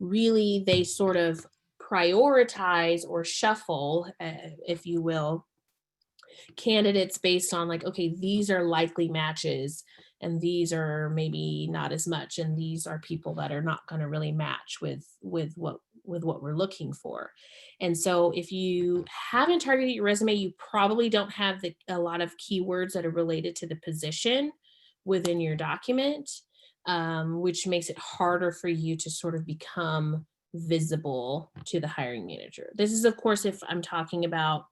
Really, they sort of prioritize or shuffle, if you will, candidates based on like, okay, these are likely matches and these are maybe not as much, and these are people that are not going to really match with what we're looking for. And so if you haven't targeted your resume, you probably don't have a lot of keywords that are related to the position within your document, which makes it harder for you to sort of become visible to the hiring manager. This is, of course, if I'm talking about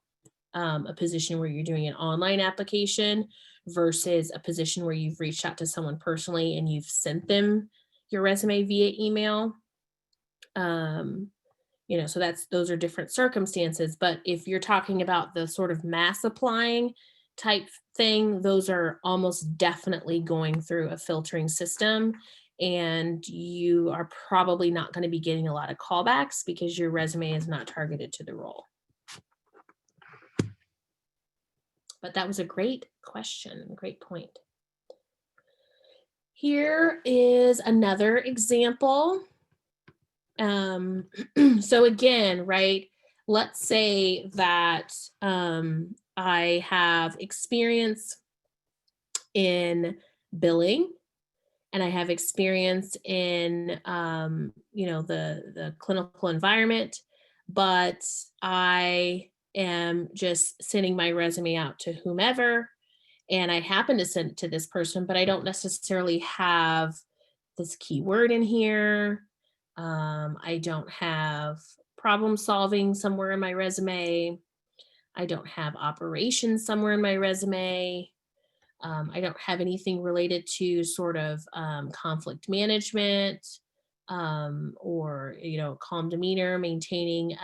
a position where you're doing an online application versus a position where you've reached out to someone personally and you've sent them your resume via email. So those are different circumstances. But if you're talking about the sort of mass applying type thing, those are almost definitely going through a filtering system. And you are probably not going to be getting a lot of callbacks because your resume is not targeted to the role. But that was a great question, great point. Here is another example. So again, right, let's say that I have experience in billing and I have experience in, the clinical environment, but I am just sending my resume out to whomever, and I happen to send it to this person, but I don't necessarily have this keyword in here. I don't have problem solving somewhere in my resume. I don't have operations somewhere in my resume. I don't have anything related to sort of conflict management or, calm demeanor, maintaining,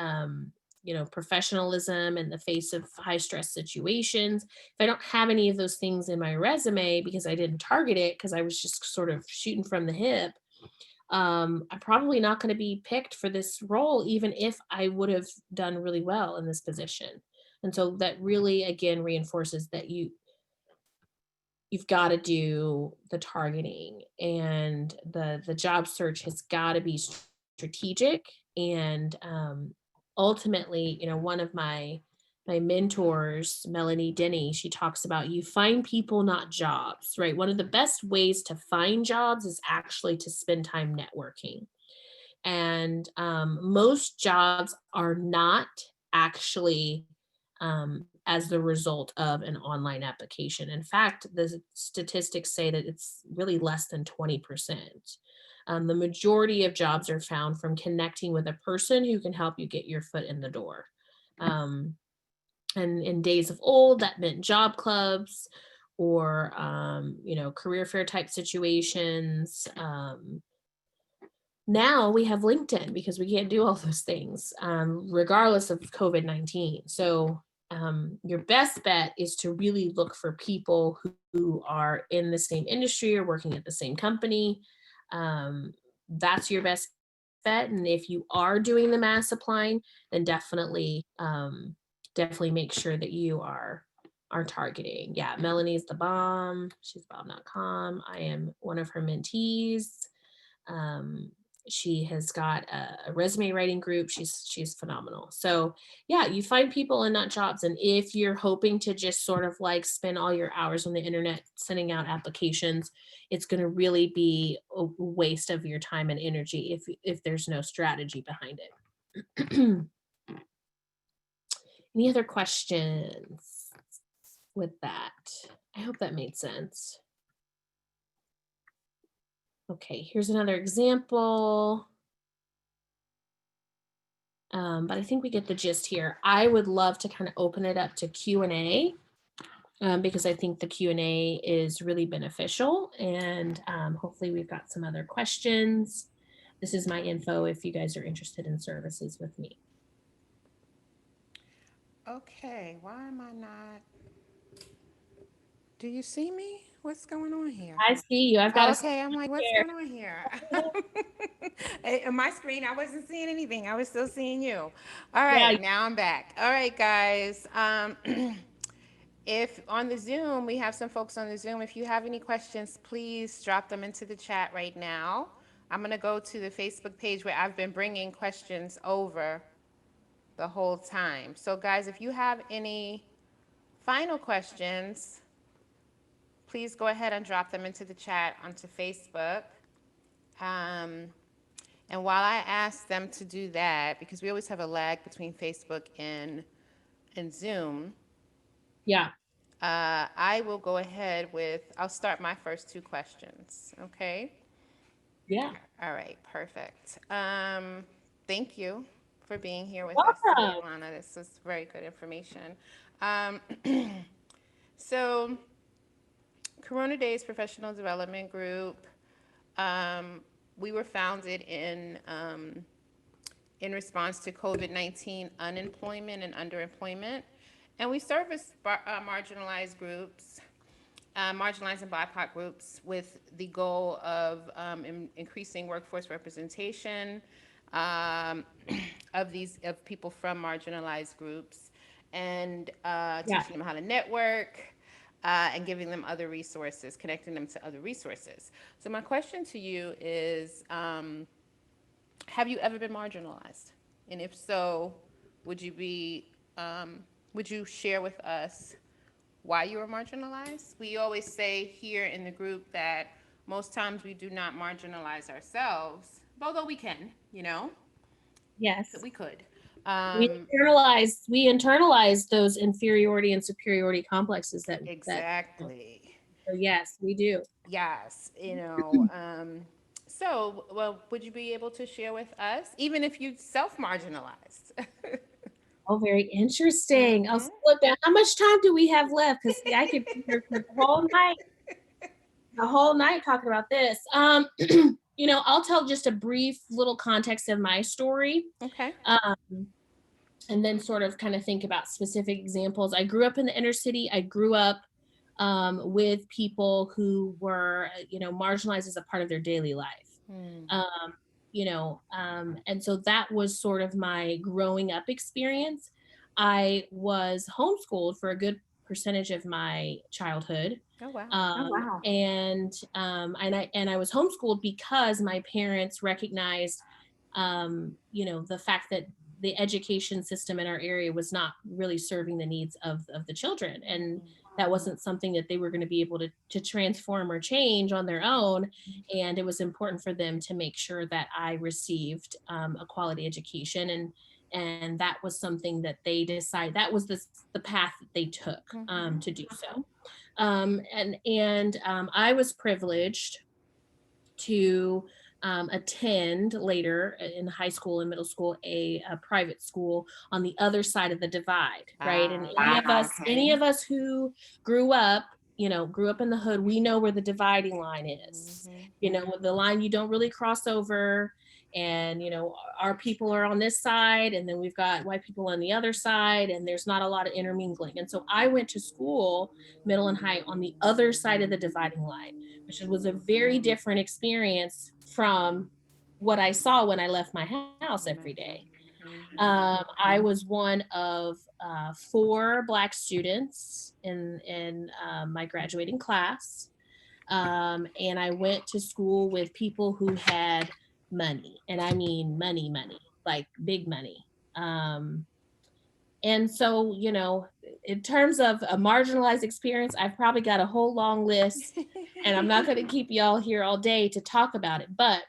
professionalism in the face of high stress situations. If I don't have any of those things in my resume because I didn't target it because I was just sort of shooting from the hip, I'm probably not going to be picked for this role, even if I would have done really well in this position. And so that really, again, reinforces that you've got to do the targeting, and the job search has got to be strategic. And ultimately, one of my mentors, Melanie Denny, she talks about you find people, not jobs, right? One of the best ways to find jobs is actually to spend time networking. And most jobs are not actually as the result of an online application. In fact, the statistics say that it's really less than 20%. The majority of jobs are found from connecting with a person who can help you get your foot in the door. And in days of old, that meant job clubs or, career fair type situations. Now we have LinkedIn because we can't do all those things, regardless of COVID-19. So your best bet is to really look for people who are in the same industry or working at the same company. Um, that's your best bet. And if you are doing the mass applying, then definitely make sure that you are targeting. Yeah, Melanie's the bomb. She's bomb.com. I am one of her mentees. Um, she has got a resume writing group. She's phenomenal. So yeah, you find people and not jobs. And if you're hoping to just sort of like spend all your hours on the internet sending out applications, it's going to really be a waste of your time and energy if there's no strategy behind it. Any other questions with that? I hope that made sense. Okay, here's another example. But I think we get the gist here. I would love to kind of open it up to Q&A because I think the Q&A is really beneficial, and hopefully we've got some other questions. This is my info if you guys are interested in services with me. Okay, why am I not? Do you see me? What's going on here? I see you. I've got Oh, a okay, I'm like, what's share. going on here? On my screen, I wasn't seeing anything. I was still seeing you. All Yeah, right, now I'm back. All right, guys. If on the Zoom, we have some folks on the Zoom. If you have any questions, please drop them into the chat right now. I'm going to go to the Facebook page where I've been bringing questions over the whole time. So, guys, if you have any final questions, please go ahead and drop them into the chat onto Facebook. Um, and while I ask them to do that, because we always have a lag between Facebook and Zoom, yeah, I will go ahead with, I'll start my first two questions, okay? yeah. All right, perfect. Thank you for being here with us today, Welcome. Alana. This is very good information. Um, so, Corona Daze Professional Development Group, um, we were founded in response to COVID-19 unemployment and underemployment. And we service marginalized groups, marginalized and BIPOC groups with the goal of increasing workforce representation um, of people from marginalized groups, and Yeah, teaching them how to network, and giving them other resources, connecting them to other resources. So my question to you is, have you ever been marginalized? And if so, would you be, would you share with us why you were marginalized? We always say here in the group that most times we do not marginalize ourselves, although we can, yes. we could. We Um, internalize those inferiority and superiority complexes that exactly. so yes, we do. Yes, so, well, would you be able to share with us, even if you self-marginalized? Oh, very interesting. I'll Mm-hmm. slow it down. How much time do we have left? Because I could be here for the whole night talking about this. I'll tell just a brief little context of my story, Okay. and then sort of kind of think about specific examples. I grew up in the inner city. I grew up with people who were, marginalized as a part of their daily life. Hmm. And so that was sort of my growing up experience. I was homeschooled for a good percentage of my childhood. Oh, wow. Oh, wow. And I was homeschooled because my parents recognized, the fact that the education system in our area was not really serving the needs of the children, and that wasn't something that they were going to be able to transform or change on their own. And it was important for them to make sure that I received a quality education, and that was something that they decided, that was the path that they took to do so. And I was privileged to attend later in high school and middle school a private school on the other side of the divide, right? And any of us, okay. any of us who grew up, grew up in the hood, we know where the dividing line is. With the line you don't really cross over. And our people are on this side, and then we've got white people on the other side, and there's not a lot of intermingling. And so I went to school, middle and high, on the other side of the dividing line, which was a very different experience from what I saw when I left my house every day. I was one of 4 Black students in my graduating class, and I went to school with people who had money, and I mean money, money, like big money. And so, in terms of a marginalized experience, I've probably got a whole long list, and I'm not going to keep y'all here all day to talk about it. But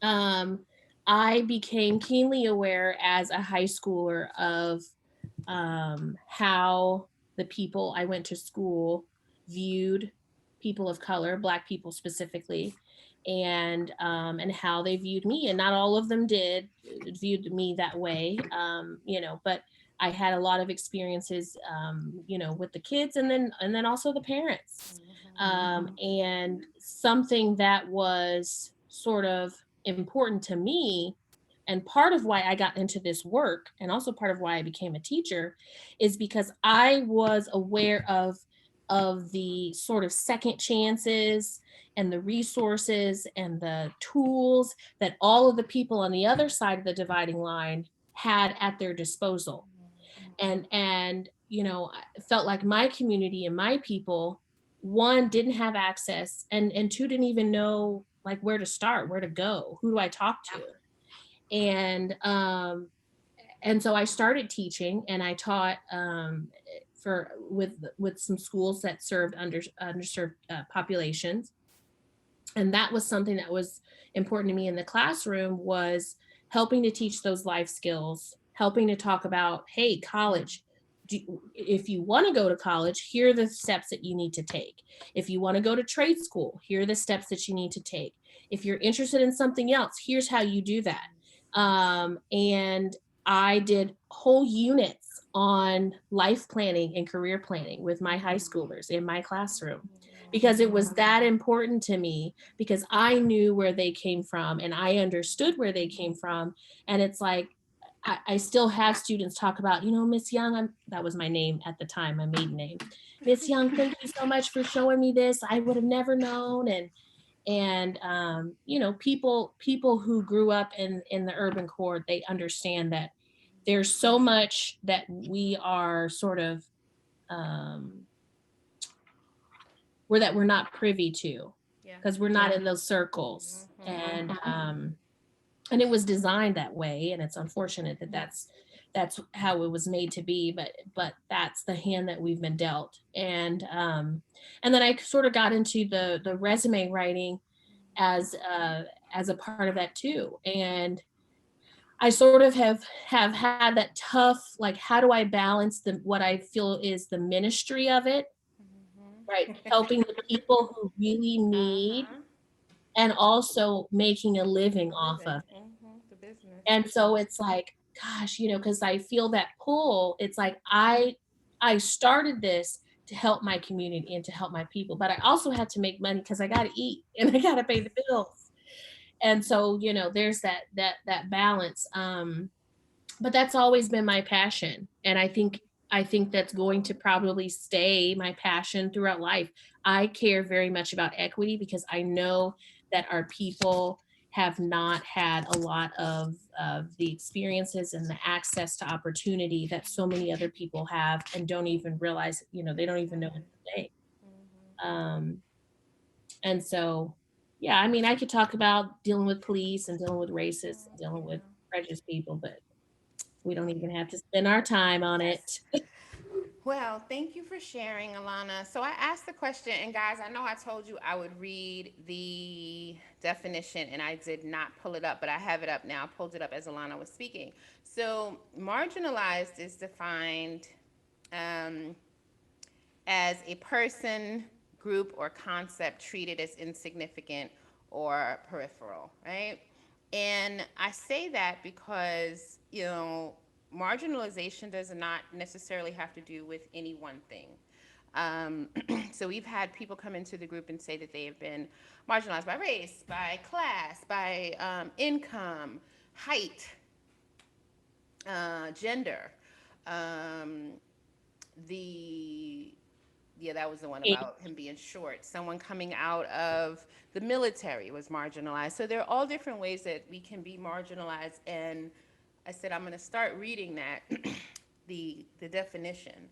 I became keenly aware as a high schooler of how the people I went to school viewed people of color, Black people specifically, and how they viewed me. And not all of them viewed me that way, but I had a lot of experiences, with the kids, and then also the parents. And something that was sort of important to me, and part of why I got into this work, and also part of why I became a teacher, is because I was aware of the sort of second chances and the resources and the tools that all of the people on the other side of the dividing line had at their disposal. And I felt like my community and my people, one, didn't have access, and two, didn't even know like where to start, where to go, who do I talk to. And so I started teaching, and I taught for with some schools that served underserved populations. And that was something that was important to me in the classroom, was helping to teach those life skills, helping to talk about, hey, college, if you want to go to college, here are the steps that you need to take. If you want to go to trade school, here are the steps that you need to take. If you're interested in something else, here's how you do that. And I did whole units on life planning and career planning with my high schoolers in my classroom, because it was that important to me, because I knew where they came from and I understood where they came from. And it's like, I still have students talk about, Miss Young, that was my name at the time, my maiden name. Miss Young, thank you so much for showing me this. I would have never known. And people who grew up in the urban core, they understand that there's so much that we are sort of we're not privy to, because we're not in those circles. And it was designed that way, and it's unfortunate that that's how it was made to be, but that's the hand that we've been dealt. And then I sort of got into the resume writing as a part of that too. And I sort of have had that tough, like, how do I balance what I feel is the ministry of it, right? Helping the people who really need, and also making a living off of it. The business. And so it's like, gosh, because I feel that pull. It's like I started this to help my community and to help my people, but I also had to make money because I got to eat and I got to pay the bills. And so, there's that balance. But that's always been my passion, and I think that's going to probably stay my passion throughout life. I care very much about equity because I know that our people have not had a lot of the experiences and the access to opportunity that so many other people have and don't even realize, they don't even know it's a thing. Um, and so, yeah, I mean, I could talk about dealing with police and dealing with racists and dealing with prejudiced people, but we don't even have to spend our time on Yes. it. Well, thank you for sharing, Alana. So I asked the question, and guys, I know I told you I would read the definition, and I did not pull it up, but I have it up now. I pulled it up as Alana was speaking. So marginalized is defined um, as a person, group, or concept treated as insignificant or peripheral, right? And I say that because, marginalization does not necessarily have to do with any one thing. So we've had people come into the group and say that they have been marginalized by race, by class, by income, height, gender, um, the yeah, that was the one about him being short. Someone coming out of the military was marginalized. So there are all different ways that we can be marginalized. And I said I'm going to start reading that, the definition,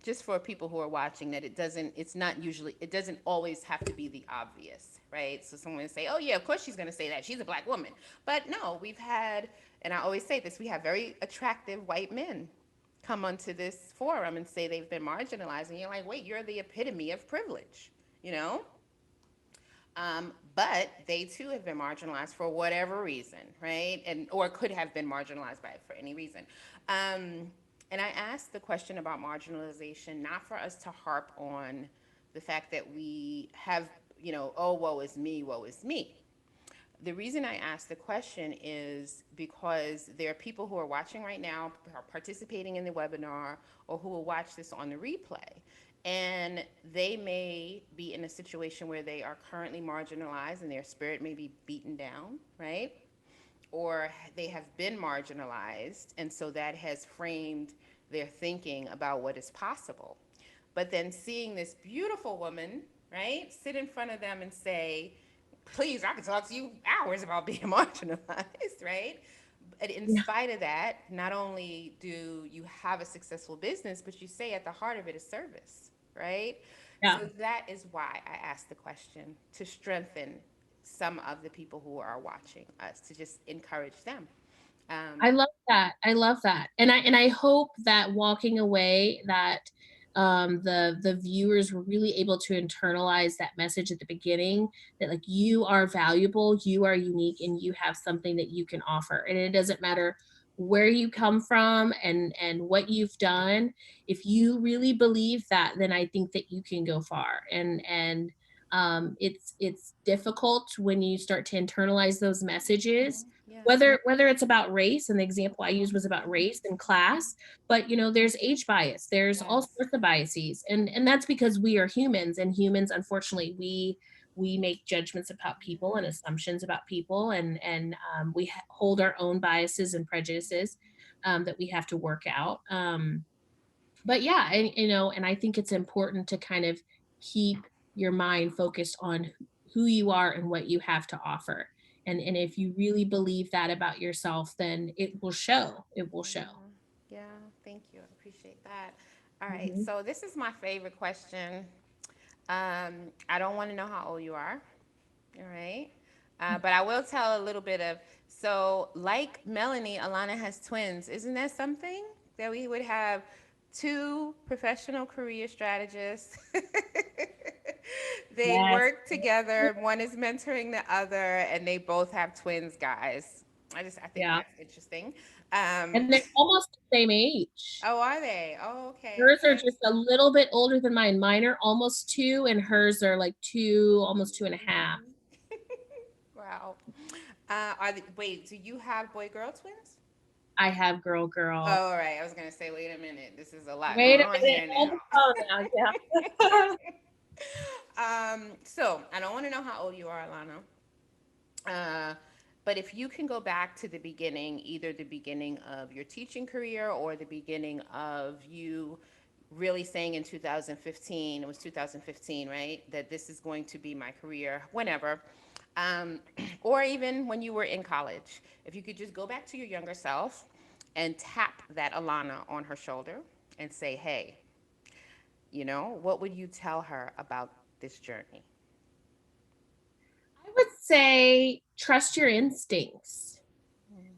just for people who are watching. That it doesn't always have to be the obvious, right? So someone will say, oh yeah, of course she's going to say that. She's a black woman. But no, we've had, and I always say this, we have very attractive white men come onto this forum and say they've been marginalized, and you're like, wait, you're the epitome of privilege, you know? But they too have been marginalized for whatever reason, right? And or could have been marginalized by it for any reason. And I asked the question about marginalization not for us to harp on the fact that we have, oh, woe is me. The reason I asked the question is because there are people who are watching right now, are participating in the webinar, or who will watch this on the replay. And they may be in a situation where they are currently marginalized and their spirit may be beaten down, right? Or they have been marginalized, and so that has framed their thinking about what is possible. But then seeing this beautiful woman, right, sit in front of them and say, please, I could talk to you hours about being marginalized, right? But in Yeah. spite of that, not only do you have a successful business, but you say at the heart of it is service, right? Yeah. So that is why I asked the question, to strengthen some of the people who are watching us, to just encourage them. Um, I love that. I love that. And I hope that walking away that the viewers were really able to internalize that message at the beginning, that like you are valuable, you are unique, and you have something that you can offer. And it doesn't matter where you come from and what you've done. If you really believe that, then I think that you can go far. It's difficult when you start to internalize those messages, yeah. whether it's about race, and the example I used was about race and class, but there's age bias, there's all Yes. sorts of biases, and that's because we are humans, and humans, unfortunately, we make judgments about people and assumptions about people, and we hold our own biases and prejudices that we have to work out. But yeah, and I think it's important to kind of keep your mind focused on who you are and what you have to offer. And if you really believe that about yourself, then it will show. It will show. Yeah, thank you. I appreciate that. All right, Mhm. so this is my favorite question. I don't want to know how old you are, all right? But I will tell a little bit of, so like Melanie, Alana has twins. Isn't that something? That we would have two professional career strategists. They Yes. work together. One is mentoring the other, and they both have twins, guys. I think Yeah. that's interesting. Um, And they're almost the same age. oh, are they? Oh, okay, Hers are okay. just a little bit older than mine. Mine are almost two, and hers are like two, almost two and a half. Wow. Wait, do you have boy girl twins? I have girl, Oh, girl. all right. I was gonna say, wait a minute. This is a lot Wait going a on minute. here Hold now. the phone now. Yeah. So I don't want to know how old you are, Alana. Uh, but if you can go back to the beginning, either the beginning of your teaching career or the beginning of you really saying in 2015, it was 2015, right? That this is going to be my career, whenever. Um, or even when you were in college, if you could just go back to your younger self and tap that Alana on her shoulder and say, hey, what would you tell her about this journey? I would say trust your instincts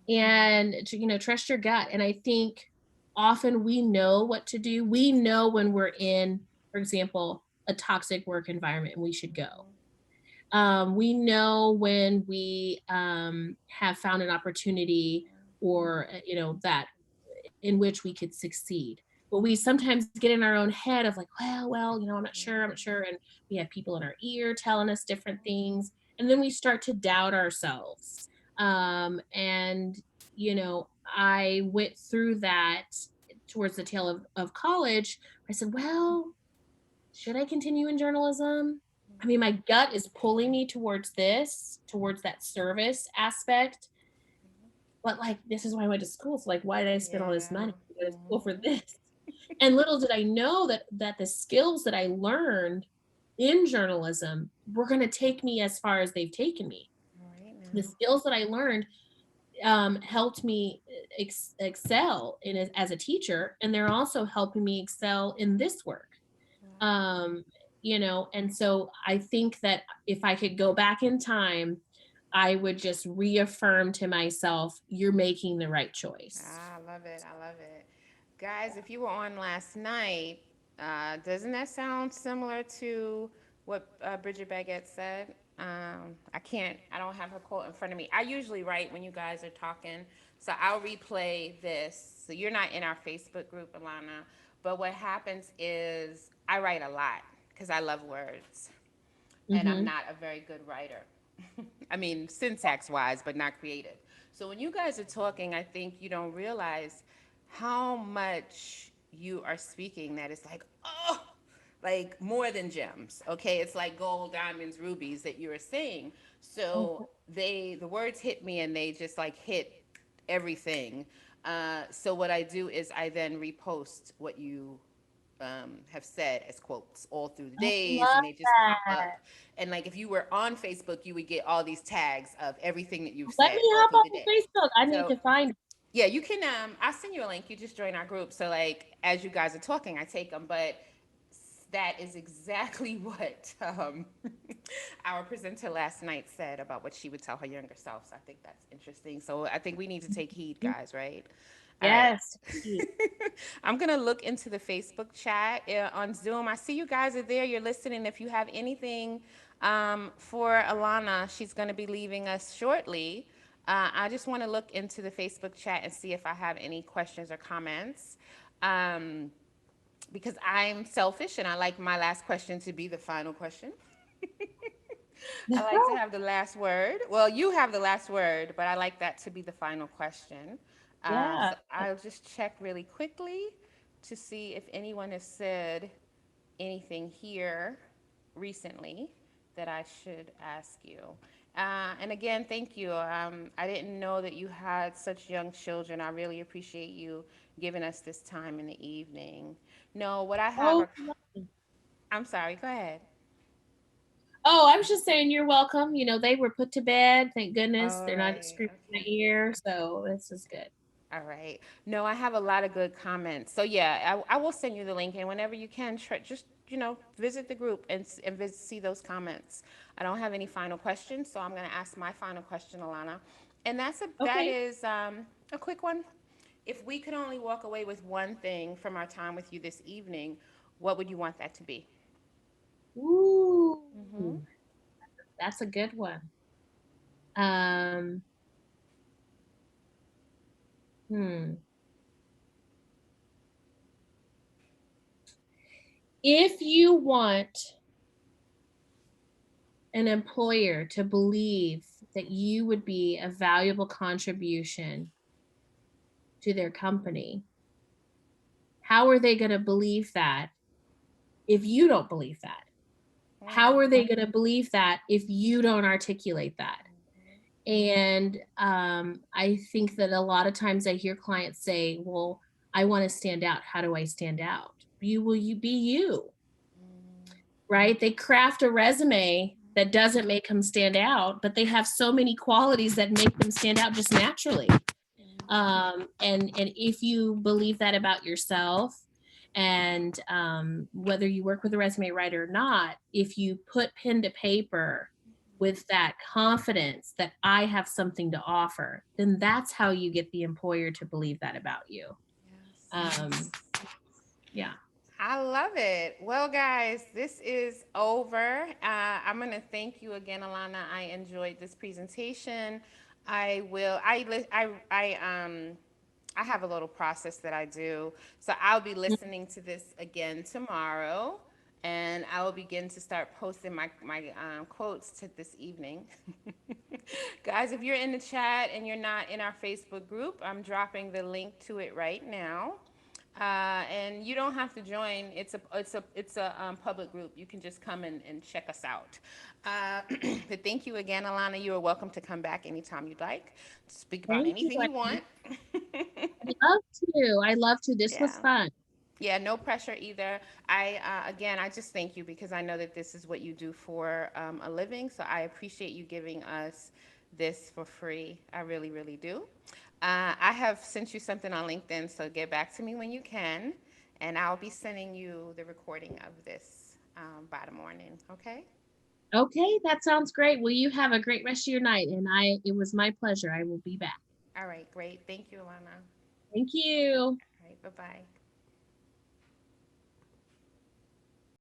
and trust your gut. And I think often we know what to do. We know when we're in, for example, a toxic work environment and we should go. We know when we have found an opportunity or that in which we could succeed. But we sometimes get in our own head of like, well, I'm not sure. And we have people in our ear telling us different things. And then we start to doubt ourselves. And, I went through that towards the tail of college. I said, well, should I continue in journalism? I mean, my gut is pulling me towards this, towards that service aspect. But like, this is why I went to school. So like, why did I spend all this Yeah. money to go to school for this? And little did I know that the skills that I learned in journalism were going to take me as far as they've taken me. Right The now. skills that I learned helped me excel as a teacher, and they're also helping me excel in this work. um and so I think that if I could go back in time, I would just reaffirm to myself, you're making the right choice. I love it. I love it. Guys, if you were on last night, doesn't that sound similar to what Bridget Baguette said? I don't have her quote in front of me. I usually write when you guys are talking, so I'll replay this. So you're not in our Facebook group, Alana, but what happens is I write a lot because I love words and I'm Mm-hmm. not a very good writer. I mean, syntax wise, but not creative. So when you guys are talking, I think you don't realize how much you are speaking that is like, oh, like more than gems. Okay, it's like gold, diamonds, rubies that you are saying. So the words hit me and they just like hit everything. So what I do is I then repost what you have said as quotes all through the I days, and love they just pop that. up. And like if you were on Facebook, you would get all these tags of everything that you've Let me said all hop through the on day. Facebook. I need So to find. yeah, you can. I'll send you a link. You just join our group. So like as you guys are talking, I take them, but that is exactly what our presenter last night said about what she would tell her younger self. So I think that's interesting. So I think we need to take heed, guys, right? All right. Yes. I'm going to look into the Facebook chat on Zoom. I see you guys are there. You're listening. If you have anything for Alana, she's going to be leaving us shortly. I just want to look into the Facebook chat and see if I have any questions or comments. Um, because I'm selfish and I like my last question to be the final question. I like to have the last word. Well, you have the last word, but I like that to be the final question. Yeah. So I'll just check really quickly to see if anyone has said anything here recently that I should ask you. And again, thank you. I didn't know that you had such young children. I really appreciate you giving us this time in the evening. No, what I have Oh, are, I'm sorry, go ahead. I was just saying you're welcome. They were put to bed. Thank goodness. All They're not right, screaming in my okay. ear. So this is good. All right. No, I have a lot of good comments. So yeah, I will send you the link, and whenever you can, just visit the group and see those comments. I don't have any final questions, so I'm going to ask my final question, Alana, and that Okay. is a quick one. If we could only walk away with one thing from our time with you this evening, what would you want that to be? Ooh, Mm-hmm. that's a good one. Um, hmm. If you want an employer to believe that you would be a valuable contribution to their company, how are they going to believe that if you don't believe that? How are they going to believe that if you don't articulate that? And I think that a lot of times I hear clients say, well, I want to stand out. How do I stand out? Will you be you? Right? They craft a resume that doesn't make them stand out, but they have so many qualities that make them stand out just naturally. And if you believe that about yourself, and whether you work with a resume writer or not, if you put pen to paper with that confidence that I have something to offer, then that's how you get the employer to believe that about you. Yes. Um, yeah. I love it. Well, guys, this is over. I'm going to thank you again, Alana. I enjoyed this presentation. I will. I have a little process that I do, so I'll be listening to this again tomorrow, and I will begin to start posting my quotes to this evening. Guys, if you're in the chat and you're not in our Facebook group, I'm dropping the link to it right now. And you don't have to join. It's a public group. You can just come and check us out. But thank you again, Alana. You are welcome to come back anytime you'd like. Speak about Thank you. anything you want. I'd love to. I love to. This was Yeah. fun. Yeah, no pressure either. I just thank you because I know that this is what you do for a living. So I appreciate you giving us this for free. I really, really do. I have sent you something on LinkedIn, so get back to me when you can, and I'll be sending you the recording of this by the morning. Okay? Okay, that sounds great. Well, you have a great rest of your night, and it was my pleasure. I will be back. All right, great. Thank you, Alana. Thank you. All right, bye bye.